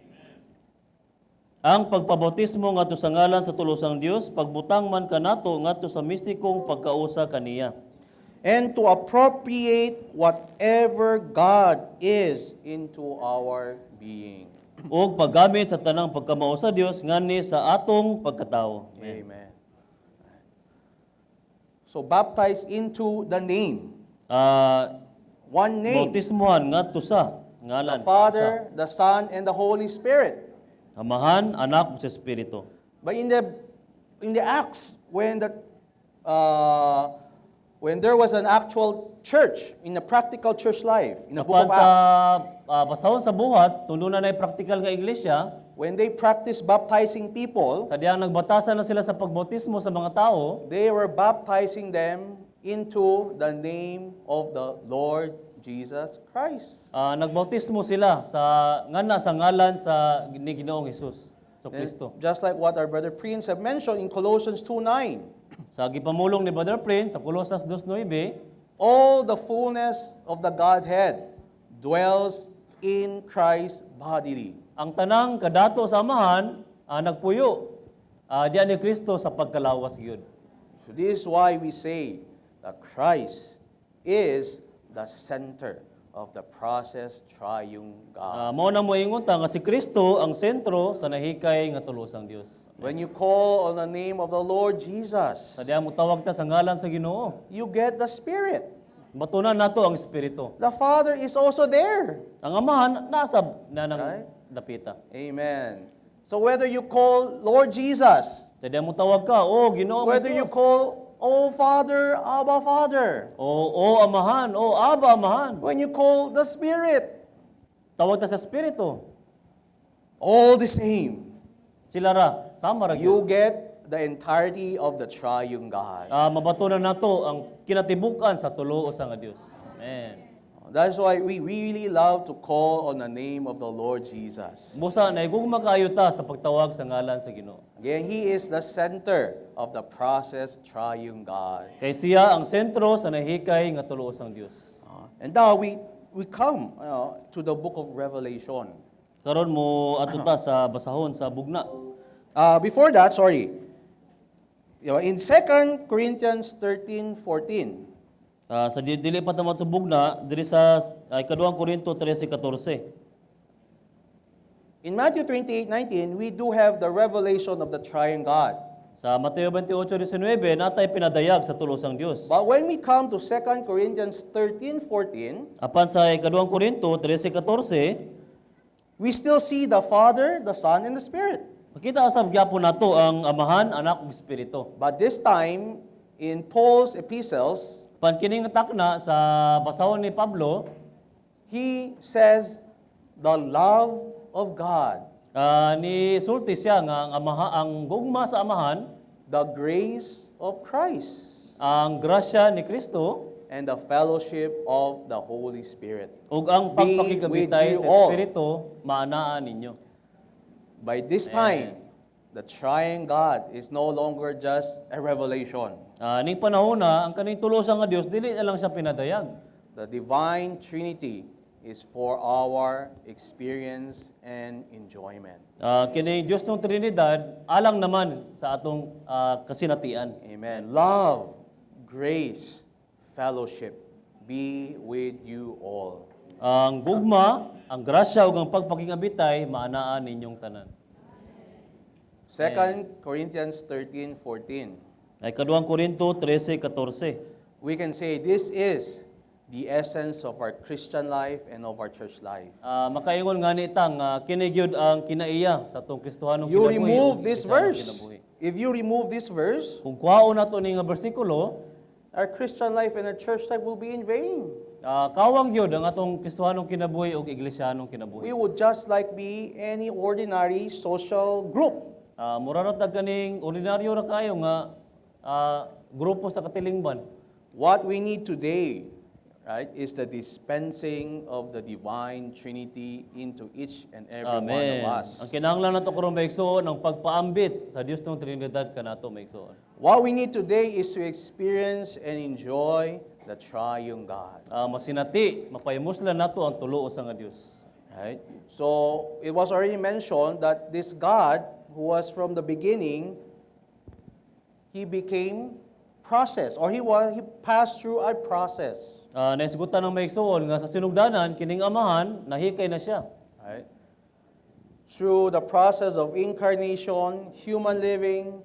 Ang pagpabautismo ngadto sa ngalan sa tulos ang Dios, pagbutang man kanato ngadto sa mistikong pagkausa kaniya. And to appropriate whatever God is into our being. O paggamit sa tanang pagkamao sa Dios ngani sa atong pagkatao. Amen. So baptized into the name. One name. Bautismohan ngadto sa The ngalan Father, the Son, and the Holy Spirit. sa Amahan, Anak ug sa Espiritu. But in the Acts, when there was an actual church, in a practical church life, in the book Apan of sa Acts, pasahon sa buhat, tundo na praktikal nga iglesia, when they practiced baptizing people, sa diyang nagbatasan na sila sa pagbautismo sa mga tao, they were baptizing them into the name of the Lord Jesus Christ. nagbautismo sila sa ngalan sa ni Ginoong Hesus, sa Kristo. Just like what our brother Prince have mentioned in Colossians 2:9, Sa gipamulong ni Brother Prince sa Colosas 2:9, all the fullness of the Godhead dwells in Christ bodily. ang tanang kadato sa amahan nagpuyo diyan ni Kristo sa pagkalawas gyud. So this is why we say that Christ is the center of the process triune God. Mao na moingon ta nga si Kristo ang sentro sa nahikay nga tulos ang Dios. When you call on the name of the Lord Jesus, Sa diyang mutawag ta sa ngalan sa Ginoo, you get the Spirit. batunan nato ang Espiritu. The Father is also there. Ang amahan nasa nanang Right. dapita. Amen. So whether you call Lord Jesus, Sa diyang mutawag ka, Ginoong whether you Jesus. call, Oh Father, Abba Father, O amahan, Aba amahan. when you call the Spirit, Tawag ta sa Espiritu. all the same, Sila ra, sama ra gyud. you get the entirety of the triune God. Mabatunan nato ang kinatibukan sa tulo sa nga Dios. Amen. That's why we really love to call on the name of the Lord Jesus. Busa naigugma kaayo ta sa pagtawag sa ngalan sa Ginoo. Again, He is the center of the process triune God. Kay siya ang sentro sa nahikay nga tulo sang Dios. And now we come to the book of Revelation. Karon mo atuta sa basahon sa bugna. Before that, in 2 Corinthians 13:14, Sa dili pa ta matubugna diri sa ikaduhang Korinto 13:14. in Matthew 28:19, we do have the revelation of the triune God. Sa Mateo 28:19 natay pinadayag sa tulo sang Dios. But when we come to 2 Corinthians 13:14, Apan sa ikaduhang Korinto 13:14, we still see the Father, the Son, and the Spirit. makita usab gyapon nato ang Amahan, Anak ug Espiritu. But this time, in Paul's epistles, Pan kining takna sa basahon ni Pablo, he says, the love of God, ni sulti siya nga ang gugma sa Amahan, the grace of Christ, ang grasya ni Kristo, and the fellowship of the Holy Spirit. ug ang Be pagpakigabitay with you sa all. Espiritu maanaan ninyo. By this time, the triune God is no longer just a revelation. Ning panahon na ang kaning tulo sa nga Dios dili na lang siya pinadayag. The divine Trinity is for our experience and enjoyment. Kini Dios ng Trinidad alang naman sa atong kasinatian. Amen. Love, grace, fellowship be with you all. Ang gugma, ang grasya ug ang pagpakingabitay maanaan ninyong tanan. 2 Corinthians 13:14. Ay kaduhang Korinto 13:14. We can say this is the essence of our Christian life and of our church life. Makaingon nga ni tang kini gyud ang kinaiya sa atong Kristohanong You kinabuhi. remove ug this Kristiyanong verse. kinabuhi. If you remove this verse, Kung kuhaon nato ni nga bersikulo, our Christian life and our church life will be in vain. kawang gyud ang atong Kristohanong kinabuhi ug Iglesianong kinabuhi. We would just like be any ordinary social group. Mura ra tag kaning ordinaryo ra kayo nga grupo sa katilingban. What we need today, right, is the dispensing of the divine Trinity into each and every one Amen. of us. Ang kinahanglan nato karon maigsoon ang pagpaambit sa Dios ng Trinidad kanato maigsoon. What we need today is to experience and enjoy the triune God. Masinati, mapahimuslan nato ang tulo sa nga Dios. Right? So it was already mentioned that this God, who was from the beginning, he became process, or he passed through a process. Naisgutan ng maigsoon nga sa sinugdanan kining amahan nahikay na siya. Right? Through the process of incarnation, human living,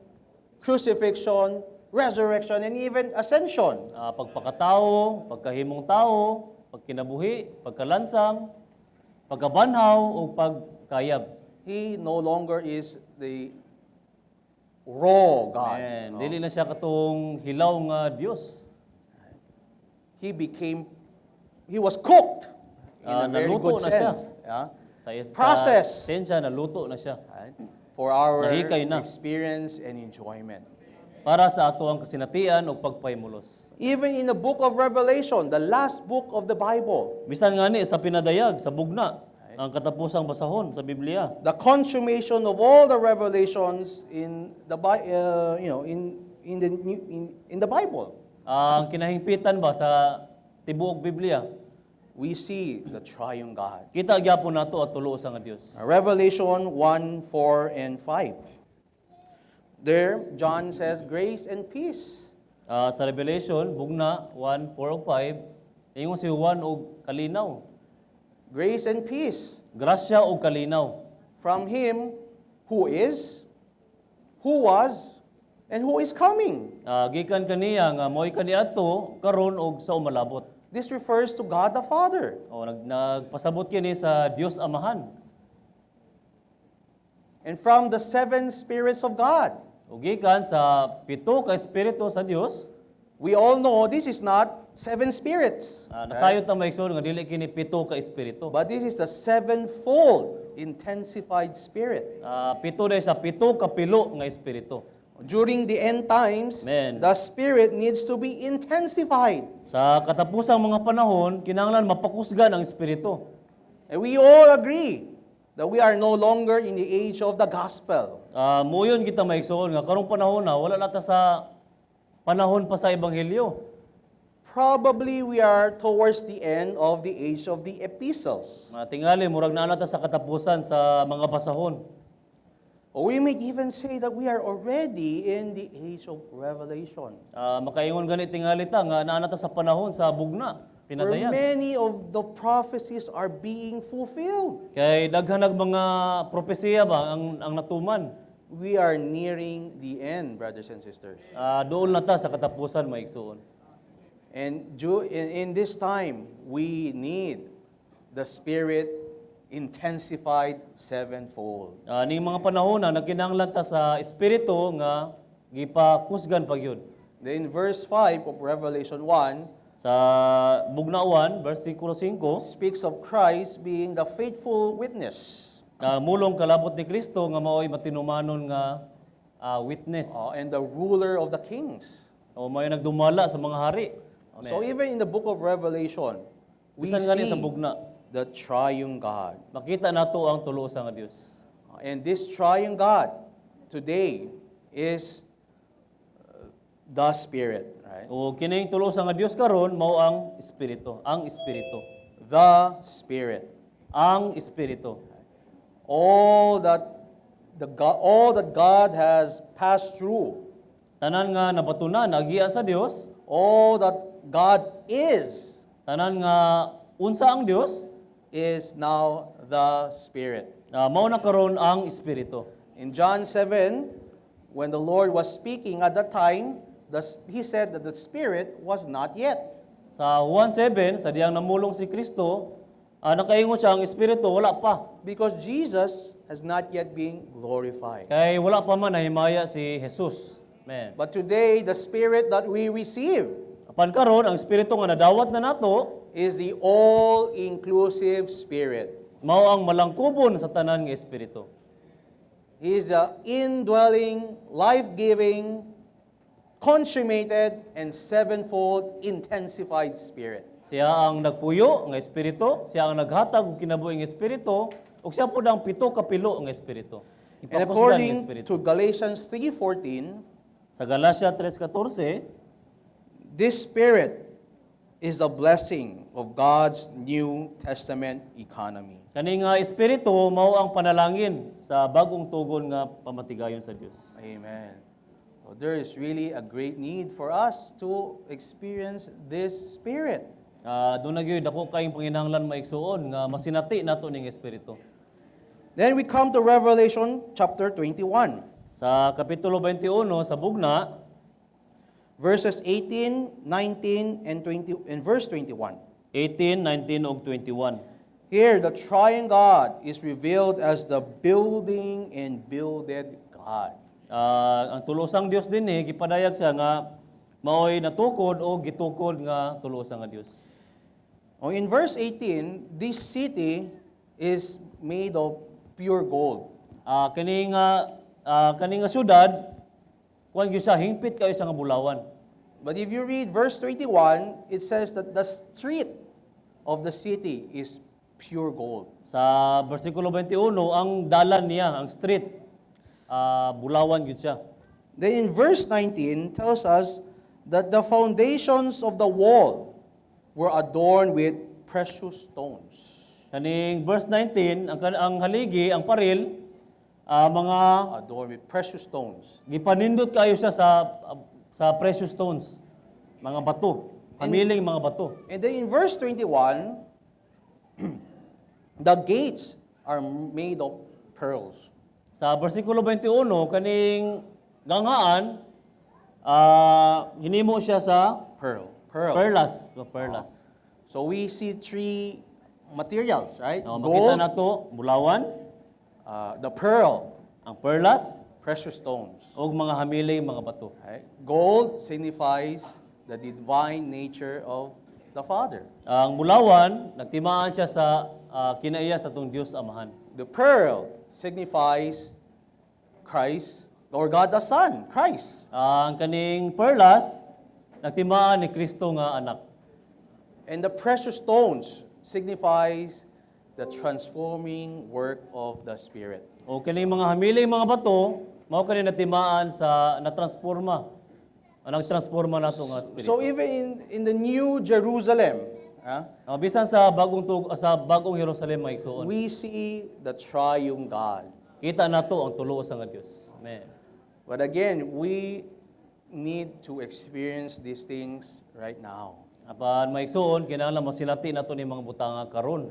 crucifixion, resurrection, and even ascension. Pagpakatao, pagkahimong tao, pagkinabuhi, pagkalansang, pagkabanhaw o pagkayab. He no longer is the raw God. Amen. Dili na siya katong hilaw nga Dios. He was cooked in a very naluto good na siya. sense. Yeah? Sa Process. Tensya, naluto na siya. Right? For our Nahikay na. experience and enjoyment. Para sa ato ang kasinatian o pagpaymulos. Even in the book of Revelation, the last book of the Bible, Bisan nga ni sa pinadayag, sa bugna, ang katapusang basahon sa Biblia. the consummation of all the revelations in the in the Bible, Ang kinahingpitan ba sa tibuok Biblia, we see the triune God. kita gyapon nato at tulo sa nga Dios. Revelation 1, 4, and 5. There, John says, grace and peace. Sa Revelation, bugna 1, 4 ug 5, ingon si Juan og kalinaw. Grace and peace Grasya o kalinaw. from him who is, who was, and who is coming. Gikan kaniya nga mo'y kaniadto karon og sa umalabot. This refers to God the Father. O nagpasabot kini sa Dios Amahan. And from the seven spirits of God. O gikan sa pito ka espiritu sa Dios, We all know this is not seven spirits. nasayot na maigsoon nga dili kini pito ka espiritu. But this is the sevenfold intensified spirit. Pito dahil sa pito ka pilo nga espiritu. During the end times, Amen. the spirit needs to be intensified. Sa katapusang mga panahon, kinahanglan mapakusgan ang espiritu. And we all agree that we are no longer in the age of the gospel. Muyon kita maigsoon nga karong panahon na wala nata sa panahon pa sa ebanghelyo. Probably we are towards the end of the age of the epistles. Tingali murag naa nata sa katapusan sa mga basahon. Or we may even say that we are already in the age of revelation. Makaingon gani tingali ta nga naa nata sa panahon sa bugna, Where pinadayan. many of the prophecies are being fulfilled. Kay daghan mga propesiya ba ang natuman. We are nearing the end, brothers and sisters. Doon na ta sa katapusan maigsoon. And in this time, we need the Spirit intensified sevenfold. Ning mga panahon na nagkinahanglan ta sa espiritu nga gipakusgan pagyud. Then in verse 5 of Revelation 1, Sa bugna 1 versikulo 5, speaks of Christ being the faithful witness mulong kalabot ni Kristo nga mao'y matinumanon nga witness. and the ruler of the kings. O mao'y nagdumala sa mga hari. So even in the book of Revelation, we Bisan gani see sa bugna, the triune God. makita nato ang tulo sa nga Dios. And this triune God today is the Spirit, right? O kining tulo sa nga Dios karon mao ang espiritu, ang espiritu, The Spirit. ang espiritu. All that God has passed through, Tanan nga napatunan nagiya sa Dios, all that God is tanan nga unsa ang Dios, is now the Spirit. mao na karon ang espiritu. In John 7, when the Lord was speaking at that time, He said that the Spirit was not yet. Sa Juan 7, sa diyang namulong si Kristo, nakaingon siya ang espiritu wala pa. Because Jesus has not yet been glorified. Kay wala pa man nahimaya si Jesus. Amen. But today, the Spirit that we receive Apan karon ang espiritu nga nadawat na nato is the all-inclusive Spirit. mao ang malangkubon sa tanan nga espiritu. He is the indwelling, life-giving, consummated, and sevenfold intensified Spirit. Siya ang nagpuyo nga espiritu, siya ang naghatag og kinabuhi nga espiritu, ug siya pud ang pito ka pilo nga espiritu. And Ipapuslan nga according espiritu. to Galatians 3:14, Sa Galacia 3:14, this Spirit is the blessing of God's New Testament economy. kani nga espiritu mao ang panalangin sa bagong tugon nga pamatigayon sa Dios. Amen. So there is really a great need for us to experience this Spirit. Doon na gyud dako kayong panginahanglan maigsuon nga masinati nato ning espiritu. Then we come to Revelation chapter 21, Sa kapitulo 21 sa bugna, verses 18, 19, and 20, and verse 21. 18, 19 ug 21. Here, the triune God is revealed as the building and builded God. Ang tulosang Dios dinhi gipadayag siya nga maoy natukod o gitukod nga tulosa nga Dios. Oh, in verse 18, this city is made of pure gold. Kani nga syudad kuan gyud siya hingpit kayo sa nga bulawan. But if you read verse 21, it says that the street of the city is pure gold. Sa bersikulo 21 ang dalan niya, ang street bulawan gyud siya. Then in verse 19 tells us that the foundations of the wall were adorned with precious stones. Kaning verse 19 ang haligi, ang paril mga Adorned with precious stones. gipanindot kayo siya sa precious stones, mga bato, pamiling mga bato. And then in verse 21, the gates are made of pearls. Sa bersikulo 21, kaning gangaan, hinimo siya sa Pearl. perlas. So we see three materials, right? Makita Gold, nato bulawan, the pearl, ang perlas, precious stones. ug mga hamiling mga bato. Right? Gold signifies the divine nature of the Father. Ang bulawan, nagtimaan siya sa kinaiya sa atong Dios Amahan. The pearl signifies Christ, or God the Son, Christ. Ang kaning perlas, nagtimaan ni Kristo nga anak. And the precious stones signifies the transforming work of the Spirit. O kaning mga hamiling mga bato, mao kani natimaan sa natransforma. Nagtransforma nato nga espiritu. So even in the New Jerusalem, Bisan sa bagong Jerusalem maigsuon. we see the triune God. Kita nato ang tulo sa nga Dios. Amen. But again, we need to experience these things right now. Apan maigsuon kinahanglan masilati nato ni mga butanga karon.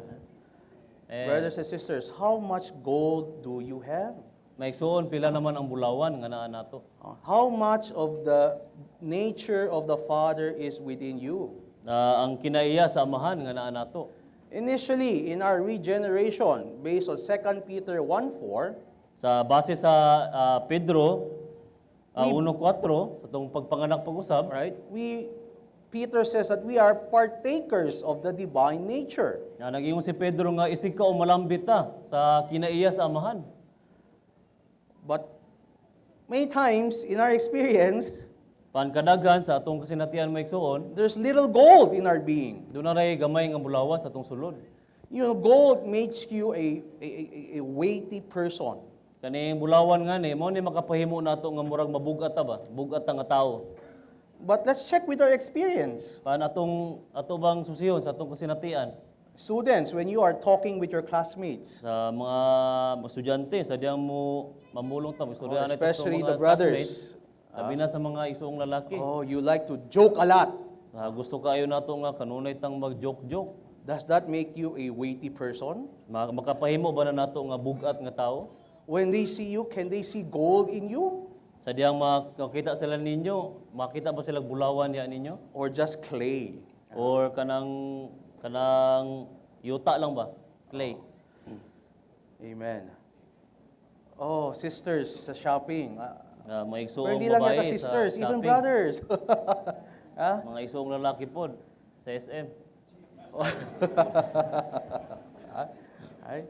Brothers and sisters, how much gold do you have? Maigsuon pila naman ang bulawan nga naa nato. How much of the nature of the Father is within you? Ang kinaiya sa amahan nga naa nato. Initially, in our regeneration, based on 2 Peter 1:4, Sa base sa Pedro 1:4 sa tong pagpanganak pag-usab, right? Peter says that we are partakers of the divine nature. nag-ingon si Pedro nga isig ka o malambit ta sa kinaiya sa amahan. But many times in our experience, Pankadagan sa atong kasinatian maigsuon, there's little gold in our being. doon na ray gamay nga bulawan sa atong sulod. You know, gold makes you a weighty person. Kaning bulawan nga ni, mao ni makapahimo nato nga murag mabugat ta ba? Bugat ta nga tawo. But let's check with our experience. Paan ato bang susiyon sa atong kasinatian? Students, when you are talking with your classmates, Sa mga estudyante, sa diyang mo mamulong ta, istorya na especially mga the brothers. classmates, labi na sa mga isuong lalaki. oh, you like to joke a lot. Gusto kaayo nato nga kanunay tang mag-joke-joke. Does that make you a weighty person? Makapahimo ba na nato nga bugat nga tao? When they see you, can they see gold in you? Sa diyang makita sila ninyo, makita ba sila bulawan ya ninyo? Or just clay? Or kanang yuta lang ba? Clay. Amen. Oh, sisters sa shopping. Mga Pero igsoong hindi lang babae yata sa sisters, even shopping. brothers. Mga igsoong lalaki pod sa SM. Ay.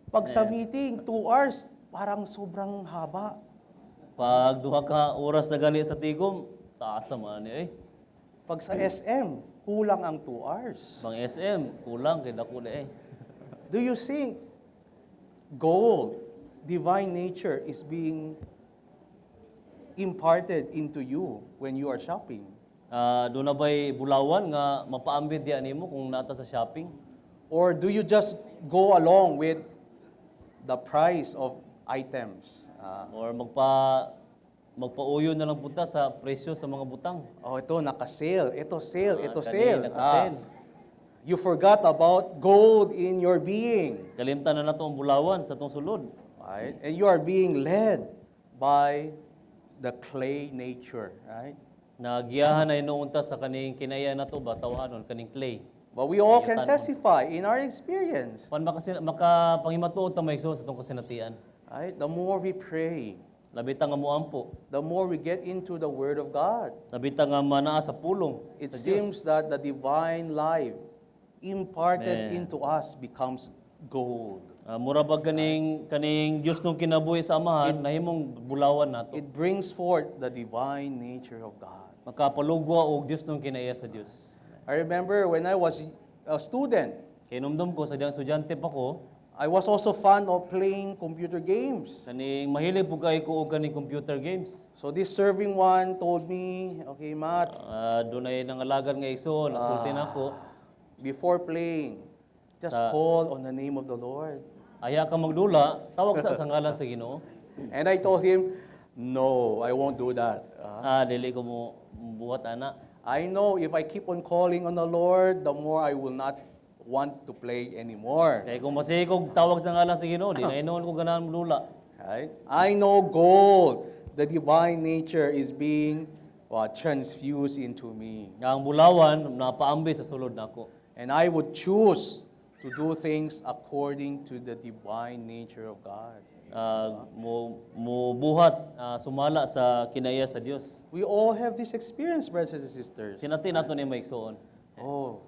Pag sa meeting, 2 hours, parang sobrang haba. Pag duha ka oras na gani sa tigom, taas man eh. Pag sa SM, kulang ang 2 hours. Bang SM, kulang kay dako na eh. Do you think gold, divine nature, is being imparted into you when you are shopping? Doon na ba'y bulawan nga mapaambit di nimo kung nata sa shopping? Or do you just go along with the price of items? Or magpauyo na lang punta sa presyo sa mga butang? Oh, ito, naka-sale. Ito sale, ito Kani, sale. nakasale. You forgot about gold in your being. Kalimtan na nato ang bulawan sa tong sulod. Right? And you are being led by the clay nature. Right? Nagiyahan na inuunta sa kaning kinaya nato ba tawanon kaning clay. But we all can testify in our experience. Pan makapangimatuod ta maigsoon sa tong kasinatian. Right? The more we pray, Labita nga moampo. the more we get into the Word of God. Labita nga manaa sa pulong. It sa Dios. seems that the divine life imparted into us becomes gold. Mura ba kaning Dios nung kinabuhi sa amahan nahimong bulawan nato. It brings forth the divine nature of God. Makapalugwa og Dios nung kinaya sa Dios. I remember when I was a student, Kay numdum ko sa diyang estudyante pa ko, I was also fond of playing computer games. kaning mahilig po kayo ko og kaning computer games. So this serving one told me, okay, Matt, Dunay nangalagan nga igsoon, nasulti na ako. before playing, just call on the name of the Lord. Aya ka magdula, tawag sa ngalan sa Ginoo. And I told him, no, I won't do that. Dili ko mo buhat ana. I know if I keep on calling on the Lord, the more I will not want to play anymore. Kay kung masig kog tawag sa ngalan sa Ginoo, di na inon ko ganahan magdula. Right? I know gold, the divine nature is being transfused into me. Nga ang bulawan napaambit sa sulod nako. And I would choose to do things according to the divine nature of God. Mo buhat sumala sa kinaya sa Dios. We all have this experience, brothers and sisters. Sinati nato ni maigsoon. Oh,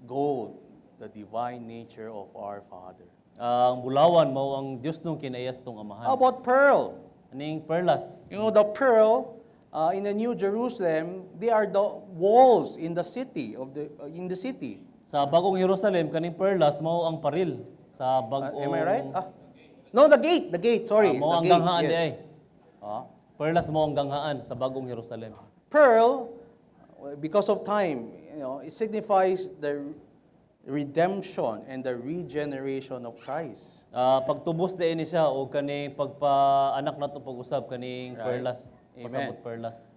gold, the divine nature of our Father. Ang bulawan mao ang Dios nung kinaya sa tong How amahan. about pearl? Aning perlas. You know, the pearl in the New Jerusalem, they are the walls in the city in the city. Sa bagong Jerusalem kaning perlas mao ang paril sa bagong Am I right? No, the gate. Sorry, mao ang the gate. ganghaan di Yes. ay. Perlas mao ang ganghaan sa bagong Jerusalem. Pearl, because of time, it signifies the redemption and the regeneration of Christ. Pagtubos di ni siya o kaning pagpaanak nato pag-usab kaning Right. perlas. Amen. Pasabot perlas.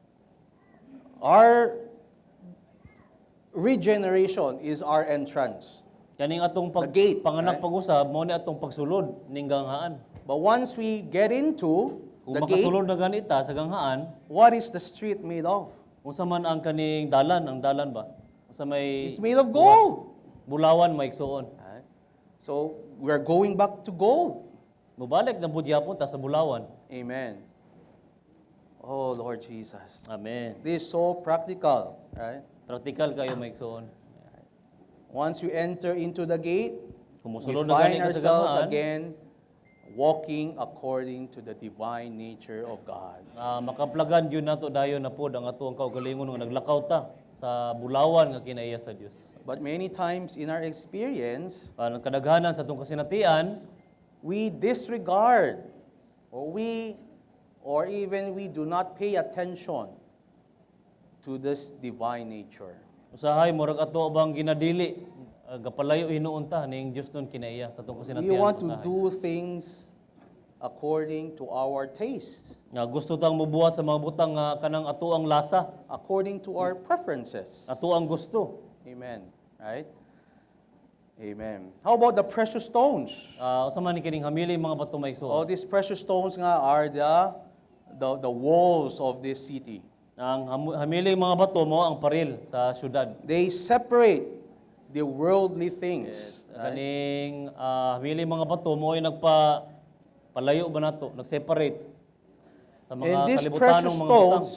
Our regeneration is our entrance. Kaning atong The gate, panganak right? pag-usab mao ni atong pagsulod ning ganghaan. But once we get into Kung the gate, makasulod na ganita sa ganghaan, what is the street made of? unsa man ang kaning dalan, ang dalan ba? Unsa may It's made of gold. bulawan maigsoon. Right? So we are going back to gold. Mubalik na budyapon ta sa bulawan. Amen. Oh Lord Jesus. Amen. This is so practical, right? Praktikal kayo maigsoon. Once you enter into the gate, we Kumusulod na find gani ka sa ourselves ganghaan. again walking according to the divine nature of God. Makaplagan yun nato dayon na pod ang atuang kaugalingon nga naglakaw ta sa bulawan nga kinaiya sa Dios. But many times in our experience, Ang kadaghanan sa atong kasinatian, we disregard or even we do not pay attention to this divine nature. Usahay murag ato bang ginadili gapalayo hinuon ta ning Dios nun kinaiya sa tong We kasinatian. want to usahay. do things according to our taste, Nga gusto tang mubuhat sa mga butang nga kanang ato ang lasa, according to our preferences. ato ang gusto. Amen. Right? Amen. How about the precious stones? Usa man ni kining hamili mga bato All maigsoon. these precious stones nga are the walls of this city. Ang hamili mga bato mo ang paril sa syudad. They separate the worldly things. Kaning hamili mga bato mo ay palayo ba nato, nag-separate sa mga And these kalibutanong precious mga butang. stones,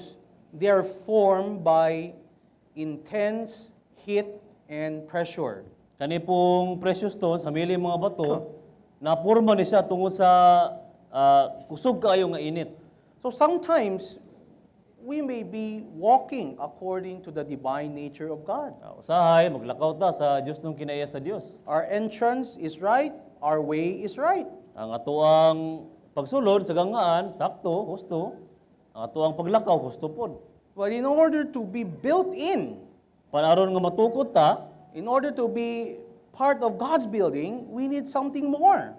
they are formed by intense heat and pressure. Kani pong precious stones, hamili mga bato, napurma ni siya tungod sa kusog kaayo nga init. So sometimes, we may be walking according to the divine nature of God. Usahay, maglakaw ta sa Dios nung kinaiya sa Dios. Our entrance is right, our way is right. Ang atuang pagsulod sa gangaan, sakto, husto. Ang atuang paglakaw, husto pod. But in order to be built in, Panaron nga matukod ta, in order to be part of God's building, we need something more.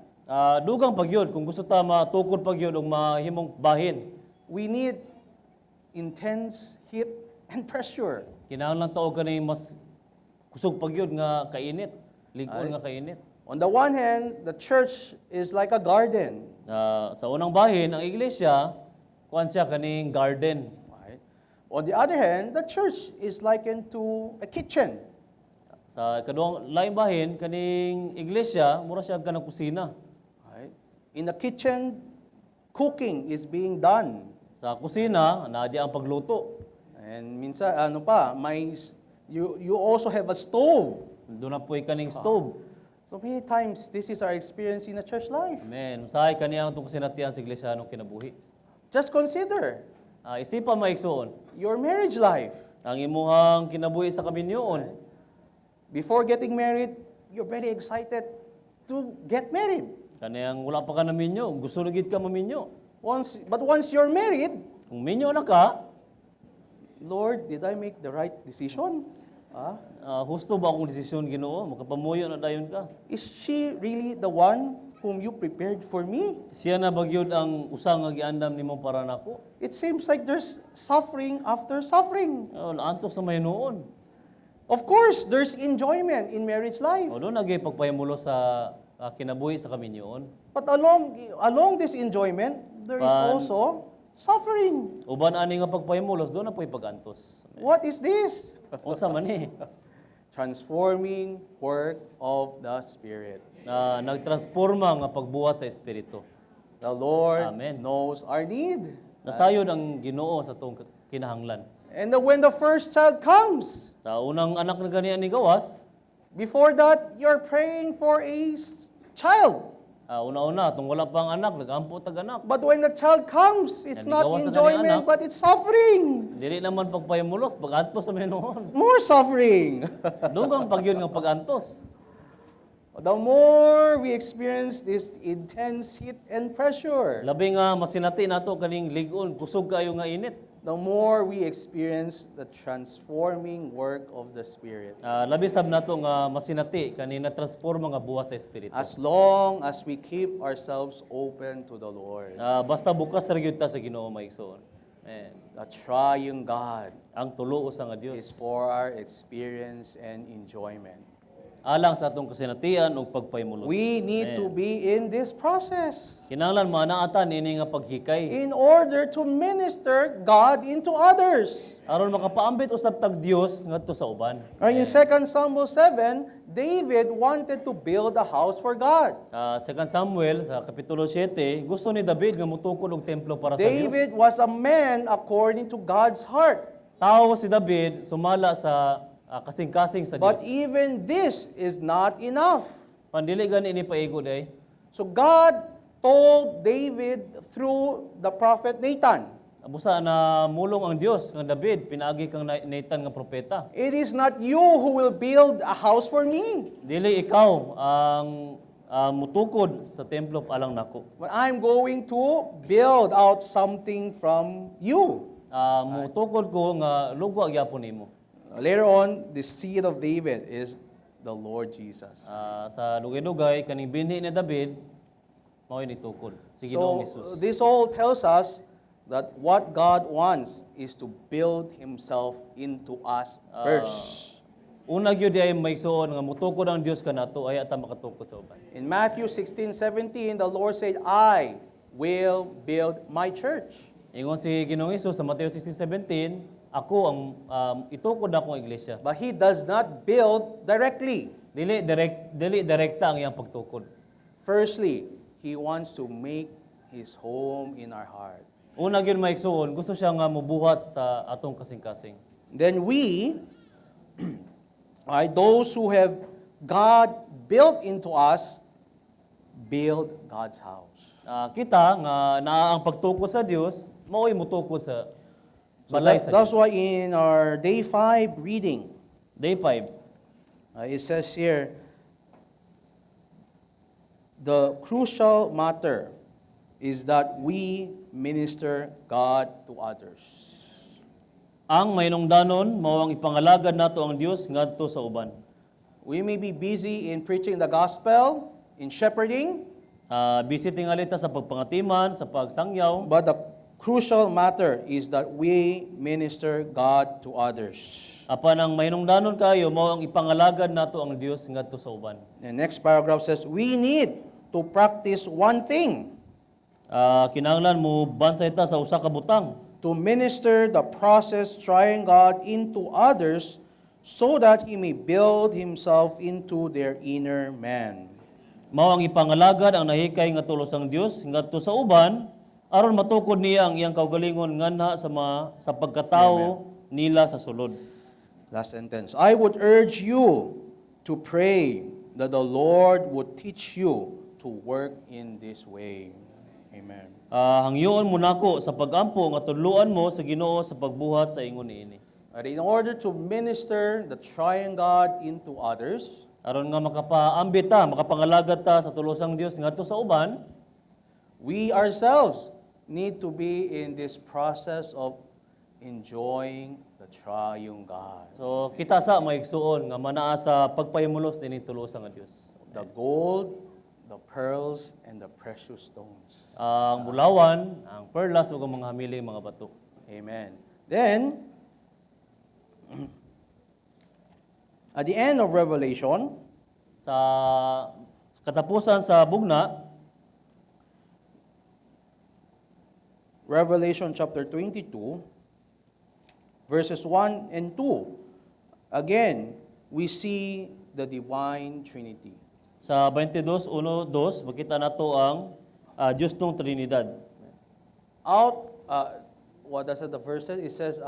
dugang pagyod kung gusto ta matukod pagyod og mahimong bahin. We need intense heat and pressure. Kinahanglan ta og kanay mas kusog pagyod nga kainit, lig-on nga kainit. On the one hand, the church is like a garden. Sa unang bahin, ang iglesia, kuan siya kaning garden. Right? On the other hand, the church is likened to a kitchen. Sa kaduang laing bahin, kaning iglesia, mura siya kanang kusina. Right? In the kitchen, cooking is being done. Sa kusina, naadi ang pagluto. And minsan, you also have a stove. Doon na po'y kaning stove. So many times, this is our experience in the church life. Amen. Usahay kaniyang itong kusinatian sa iglesia nung kinabuhi. Just consider Isipa maigsoon, your marriage life. ang imuhang kinabuhi sa kaminyoon. Before getting married, you're very excited to get married. Kaniyang wala pa ka na minyo, gusto na gid ka maminyo. But once you're married, Kung minyo na ka, Lord, did I make the right decision? husto ba akong desisyon Ginoo? Makapamuyo na dayon ka. Is she really the one whom you prepared for me? Siya na bagyod ang usang nga giandam nimo para nako. It seems like there's suffering after suffering. Naanto sa maynoon. Of course, there's enjoyment in marriage life. O doon nagay pagpahimulo sa kinabuhi sa kaminyoon. But along this enjoyment, there is also suffering. Uban ani nga pagpahimulos, doon na po'y pagantos. What is this? Unsa man ni? Transforming work of the Spirit. Nagtransforma nga pagbuhat sa espiritu. The Lord Amen. knows our need. Nasayod ang Ginoo sa tong kinahanglan. And when the first child comes, Sa unang anak na ganiya ni gawas, before that, you're praying for a child. una-una, itong wala pang anak, nag-ampo tag-anak. But when the child comes, it's Yan, not ikaw sa enjoyment, kanyang anak. but it's suffering. Dili naman pagpahimulos, pag-antos sa Maynoon. More suffering. Doon kang pagyod nga pag-antos. The more we experience this intense heat and pressure, Labi nga masinati nato kaning ligon, kusog kayo nga init. the more we experience the transforming work of the Spirit. Labi sab nato nga masinati kanina transforma nga buhat sa espiritu. As long as we keep ourselves open to the Lord, Basta bukas ra gyud ta sa Ginoo maigsoon. Amen. the triune God Ang tulo usa nga is Dios. for our experience and enjoyment. Alang sa atong kasinatian ug pagpahimulos. We need to be in this process Kinahanglan manaatan ini nga paghikay in order to minister God into others. aron makapaambit usab tag Dios ngadto sa uban. Right, in 2 Samuel 7, David wanted to build a house for God. 2 Samuel sa kapitulo 7, gusto ni David nga mutukod og templo para sa David Dios. was a man according to God's heart. Tao si David sumala sa kasing-kasing sa But Dios. even this is not enough. Pandili gani ini paigo day. So God told David through the prophet Nathan, Busa na mulong ang Dios nga David pinaagi kang Nathan nga propeta. it is not you who will build a house for me. Dili ikaw ang mutukod sa templo alang nako. But I'm going to build out something from you. Mutukod ko nga lugwa gyapon nimo. Later on, the seed of David is the Lord Jesus. Sa lugay-lugay kaning binhi ni David mao'y nitukod. Si Ginoong So Hesus. this all tells us that what God wants is to build Himself into us first. Una gyud ay maigsuon nga mutukod ang Dios kanato ay ata makatukod sa uban. In Matthew 16:17, the Lord said, I will build my church. Ingon si Ginoong Hesus sa Mateo 16:17, ako ang itukod na akong iglesia. But He does not build directly. Dili direkta ang iyang pagtukod. Firstly, He wants to make His home in our heart. Una gyud maigsuon, gusto siya nga mubuhat sa atong kasing-kasing. Then we, those who have God built into us, build God's house. Kita nga naa ang pagtukod sa Dios, mao'y mutukod sa So balay sa that's Dios. why in our day 5 reading, Day 5, it says here, the crucial matter is that we minister God to others. ang mainungdanon mao ang ipangalagad nato ang Dios ngadto sa uban. We may be busy in preaching the gospel, in shepherding, Busy tingali ta sa pagpangatiman, sa pagsangyaw, but the crucial matter is that we minister God to others. apan ang mainungdanon kayo mao ang ipangalagad nato ang Dios ngadto sa uban. The next paragraph says, we need to practice one thing, Kinahanglan mo bansay ta sa usa ka butang to minister the process trying God into others so that He may build Himself into their inner man. mao ang ipangalagad ang nahikay nga tulos ang Dios ngadto sa uban aron matukod niya ang iyang kaugalingon nganha sa pagkatawo nila sa sulod. Last sentence. I would urge you to pray that the Lord would teach you to work in this way. Amen. Hangyoon mo nako sa pagampo nga tudloan mo sa Ginoo sa pagbuhat sa ingon niini. But in order to minister the triune God into others, Aron nga makapaambit ta, makapangalagad ta sa tulosang Dios ngadto sa uban, we ourselves need to be in this process of enjoying the triune God. so kita sa maigsuon nga manaa sa pagpahimulos dinhi tulosang nga Dios. The gold, the pearls, and the precious stones. Ang bulawan, ang perlas ug ang mga hamiling mga bato. Amen. Then, at the end of Revelation, Sa katapusan sa bugna, Revelation chapter 22, verses 1 and 2, again, we see the divine Trinity. sa 22:1-2 makita nato ang Dios ng Trinidad. What does the verse say? It says,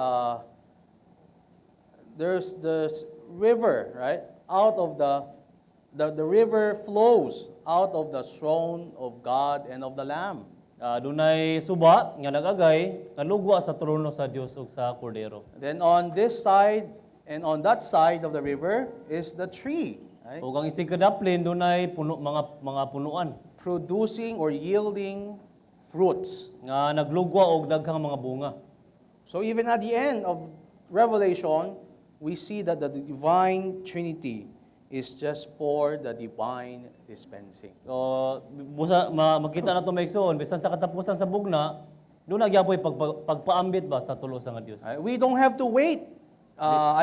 there's this river, right? Out of the river flows out of the throne of God and of the Lamb. Dunay suba nga nagagay kalugwa sa trono sa Dios ug sa Kordero. Then on this side and on that side of the river is the tree, right? Ug ang isig kadaplin dunay mga punuan Producing or yielding fruits. nga naglugwa og daghang mga bunga. So even at the end of Revelation, we see that the divine Trinity is just for the divine dispensing. So makita nato maigsoon bisan sa katapusan sa bugna, doon na gyapoy pagpaambit ba sa tulos nga Dios. Right? We don't have to wait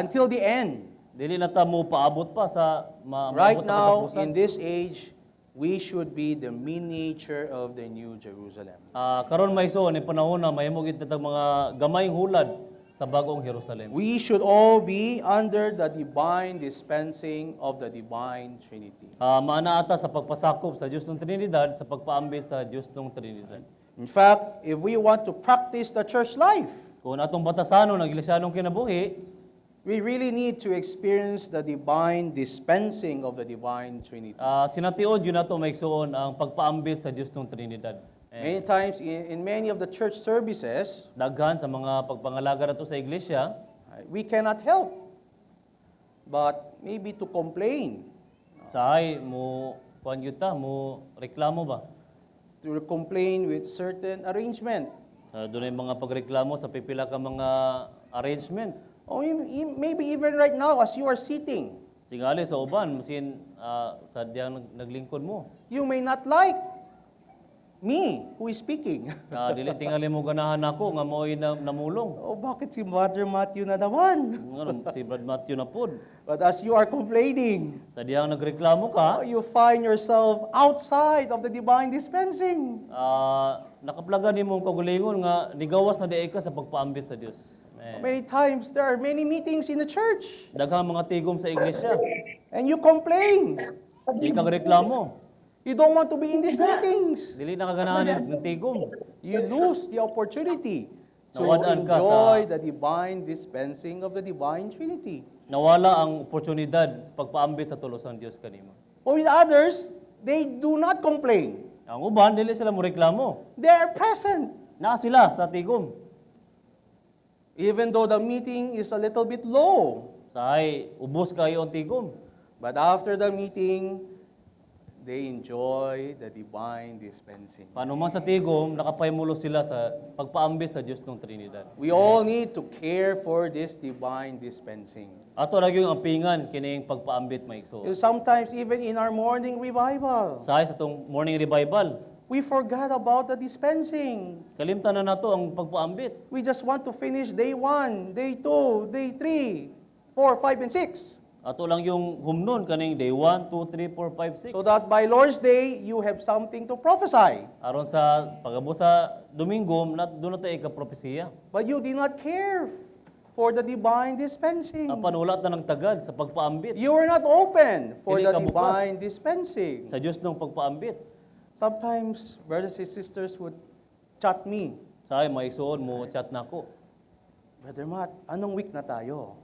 until the end. Dili na ta mo paabot pa sa Right maabot na now, katapusan. in this age, we should be the miniature of the New Jerusalem. Karon maigsoon ni panahon na mahimo gid tatag mga gamayng hulad sa bagong Jerusalem. We should all be under the divine dispensing of the divine Trinity. Maana ata sa pagpasakop sa Dios ng Trinidad, sa pagpaambit sa Dios ng Trinidad. In fact, if we want to practice the church life, Kung atong batasanon ng iglesyanong kinabuhi, we really need to experience the divine dispensing of the divine Trinity. sinatiod yun nato maigsuon ang pagpaambit sa Dios ng Trinidad. Many times in many of the church services, Daghan sa mga pagpangalaga nato sa iglesia, we cannot help but maybe to complain. sahay mo kuan gyud ta mo reklamo ba? To complain with certain arrangement. Doon ay mga pagreklamo sa pipila ka mga arrangement. Or maybe even right now as you are sitting, Singali sa uban, masin sadyang naglingkod mo. you may not like me who is speaking. Dili tingali mo ganahan ako nga mo'y namulong. Oh, bakit si Brother Matthew na naman? Nga si Brad Matthew na pod. But as you are complaining, Sadyang nagreklamo ka, you find yourself outside of the divine dispensing. nakaplagan nimong kaugalingon nga nigawas na di ka sa pagpaambit sa Dios. Many times there are many meetings in the church Daghang mga tigom sa iglesia. and you complain. Di kang reklamo. You don't want to be in these meetings. Dili na kaganahan ng tigom. You lose the opportunity to Nawadaan ka enjoy the divine dispensing of the divine Trinity. Nawala ang oportunidad sa pagpaambit sa tulos ng Dios kanimo. Or with others, they do not complain. Ang uban dili sila mo reklamo. They are present. Naa sila sa tigom. Even though the meeting is a little bit low. Sahay ubos kayo ang tigom. But after the meeting, they enjoy the divine dispensing. Paano man sa tigom, nakapaymulo sila sa pagpaambit sa Dios ng Trinidad. We all need to care for this divine dispensing. Ato lagi yung ampingan kining pagpaambit maigso. Sometimes even in our morning revival, Sahay sa tong morning revival, we forgot about the dispensing. kalimtan na nato ang pagpaambit. We just want to finish day 1, day 2, day 3, 4, 5, and 6. Ato lang yung humnon kaning day 1, 2, 3, 4, 5, 6. So that by Lord's Day, you have something to prophesy. Aron sa pagabot sa Domingo, doon na tayo ka-propesiya. But you did not care for the divine dispensing. Apan wala ta ng tagad sa pagpaambit. You were not open for Hindi the ka bukas. divine dispensing. Sa Dios ng pagpaambit. Sometimes brothers and sisters would chat me, Sahay maigsoon mo chat nako. Brother Matt, anong week na tayo?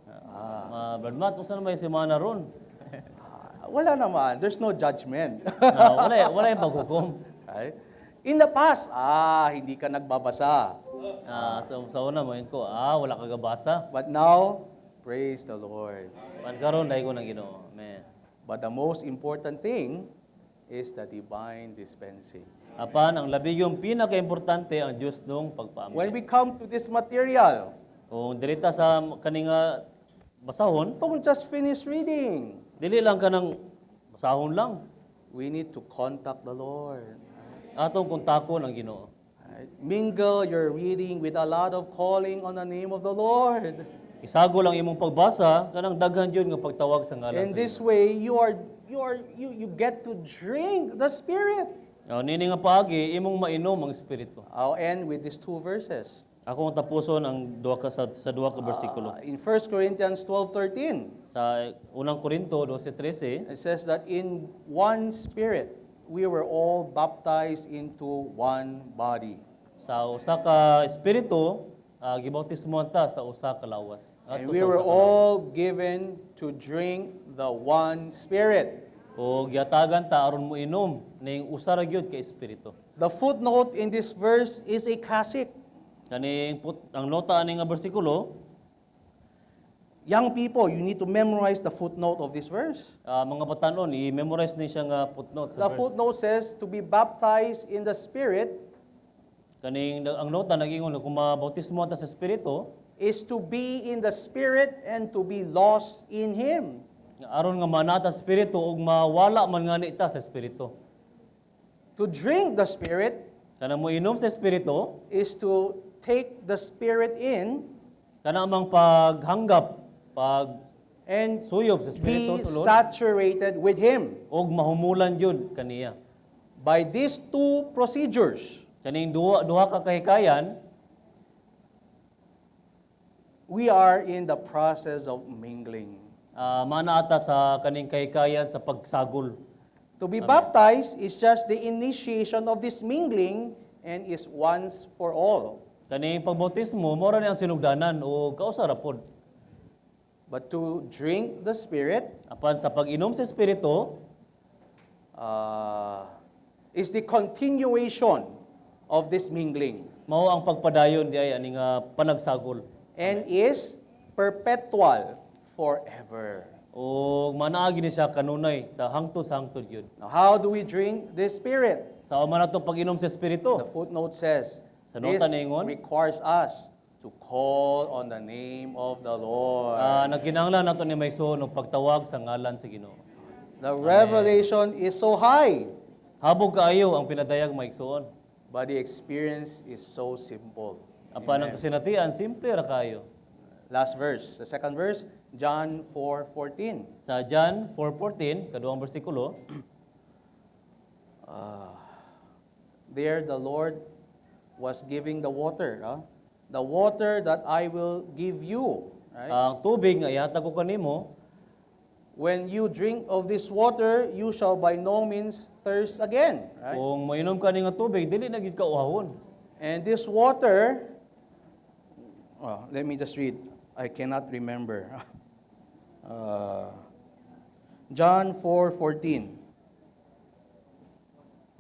Brad Matt, unsa na may semana ron? Wala naman. There's no judgment. Wala yung paghukom. Right? In the past, hindi ka nagbabasa. Sa una mo ko, wala ka gabasa. But now, praise the Lord. Pan karon dai ko nang Ginoo. Amen. But the most important thing is the divine dispensing. Apan ang labi yung pinaka-importante ang Dios nung pagpaambit. When we come to this material, Kung dirita sa kaninga basahon, don't just finish reading. dili lang ka ng basahon lang. We need to contact the Lord. Atong kontakon ang Ginoo. Right? Mingle your reading with a lot of calling on the name of the Lord. Isago lang imong pagbasa kanang daghan jud nga pagtawag sa ngalan In sa this Ginoo. way, you get to drink the Spirit. Nini nga paagi imong mainom ang espiritu. I'll end with these 2 verses. Ako ang tapuson ang sa duha ka bersikulo. In 1 Corinthians 12:13, Sa unang Korinto 12:13, it says that in one Spirit, we were all baptized into one body. sa usa ka espiritu gibautismo ta sa usa ka lawas. And Ato we sa were usa ka lawas. all given to drink the one Spirit. O giatagan ta aron mo inom ning usa ra gyud ka espiritu. The footnote in this verse is a kasik. Kaning ang nota ani nga bersikulo, Young people, you need to memorize the footnote of this verse. mga batanon i-memorize ni siya nga footnote sa The verse. footnote says to be baptized in the Spirit Kaning ang nota nagingon kung mabautismo ta sa espiritu, is to be in the Spirit and to be lost in Him. aron nga manata sa espiritu ug mawala man ngani ta sa espiritu. To drink the Spirit Kanang mo inom sa espiritu, is to take the Spirit in kana amang paghanggap, pag and suyop sa espiritu be sulod saturated with Him. og mahumulan jud kaniya. By these 2 procedures, Kaning duha ka kahikayan, we are in the process of mingling. manaata sa kaning kahikayan sa pagsagol. To be baptized is just the initiation of this mingling and is once for all. Kaning pagbautismo mora ni ang sinugdanan o kausara pod. But to drink the Spirit Apan sa pag-inom sa espiritu, is the continuation of this mingling mao ang pagpadayon di ay ani nga panagsagol. and is perpetual forever. O manaagi ni siya kanunay sa hangtod yun. Now, how do we drink this Spirit? Sa man nato pag-inom sa Espiritu. The footnote says, Sa this nota na ingon, requires us to call on the name of the Lord. nagkinahanglan nato ni maigsoon og pagtawag sa ngalan sa Ginoo. The revelation is so high, Habog kaayo ang pinadayag maigsoon. but the experience is so simple. Apan ang kasinatian simple ra kaayo. Last verse, the second verse, John 4:14. Sa John 4:14, kaduang bersikulo, There the Lord was giving the water, the water that I will give you. Right? ang tubig nga ihatag ko kanimo, When you drink of this water, you shall by no means thirst again. Right? kung mainom ka ni nga tubig, dili na gid ka uhahon. And this water, let me just read. I cannot remember. John 4:14.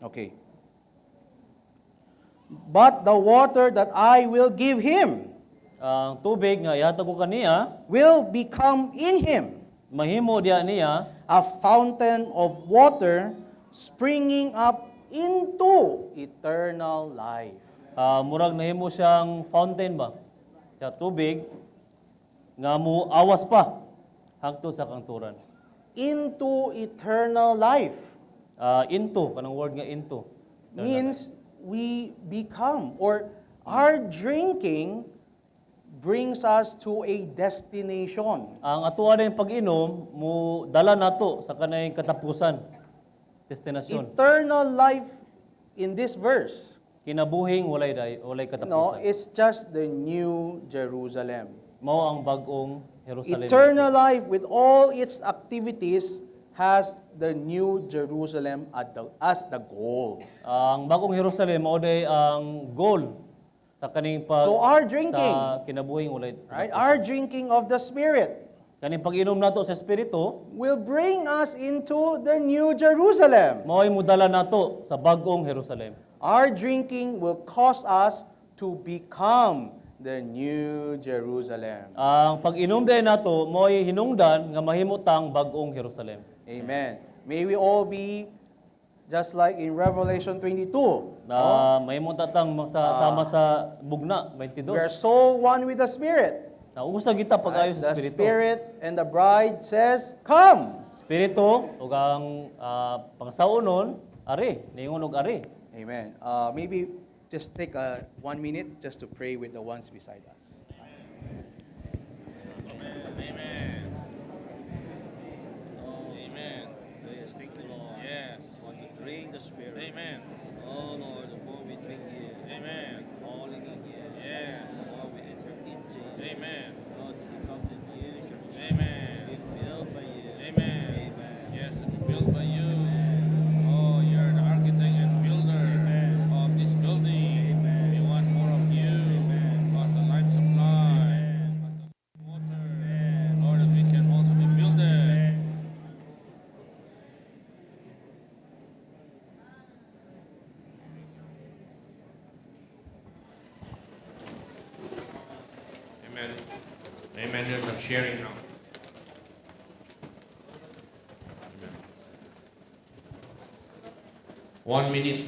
Okay. But the water that I will give him Ang tubig nga ihatag ko kaniya, will become in him mahimo diya niya a fountain of water springing up into eternal life. murag nahimo siyang fountain ba? Sa tubig nga mo awas pa hangtod sa kangturan. Into eternal life Into kanang word nga into. means we become, or our drinking brings us to a destination. Ang atuwa din pag-inom mo dala nato sa kanay katapusan, destinasyon. Eternal life in this verse, Kinabuhing walay katapusan. it's just the new Jerusalem. Mao ang bag-ong Jerusalem. Eternal life with all its activities has the new Jerusalem as the goal. Ang bagong Jerusalem mao day ang goal sa kaning So our drinking, sa kinabuhing walay. right? Our drinking of the Spirit Kaning pag-inom nato sa Espiritu, will bring us into the new Jerusalem. mao'y mudala nato sa bagong Jerusalem. Our drinking will cause us to become the new Jerusalem. Ang pag-inom day nato mao'y hinungdan nga mahimutang bagong Jerusalem. Amen. May we all be just like in Revelation 22. Na mahimutatang sama sa bugna We are 22. so one with the Spirit. Nausa kita pag-ayo sa The Espiritu. Spirit and the bride says, "Come." Espiritu ug ang pangasaunon ari, ningon og ari. Amen. Maybe just take 1 minute just to pray with the ones beside us. Amen. Yes, thank you, Lord. Yes. Want to drink the Spirit. Amen. Oh, Lord, the more we drink here. Amen. Falling in here. Yes. The more we enter into you. Amen. Lord, to become the new Jerusalem. Amen. Be filled by you. Amen. Amen. Yes, to be filled by you. Oh, you're the architect and builder of this building. Amen. We want more of you. Amen. Cause the life supply. Cause the water. Lord, that we can also be builded. Amen. Amen. I'm sharing now. Amen. 1 minute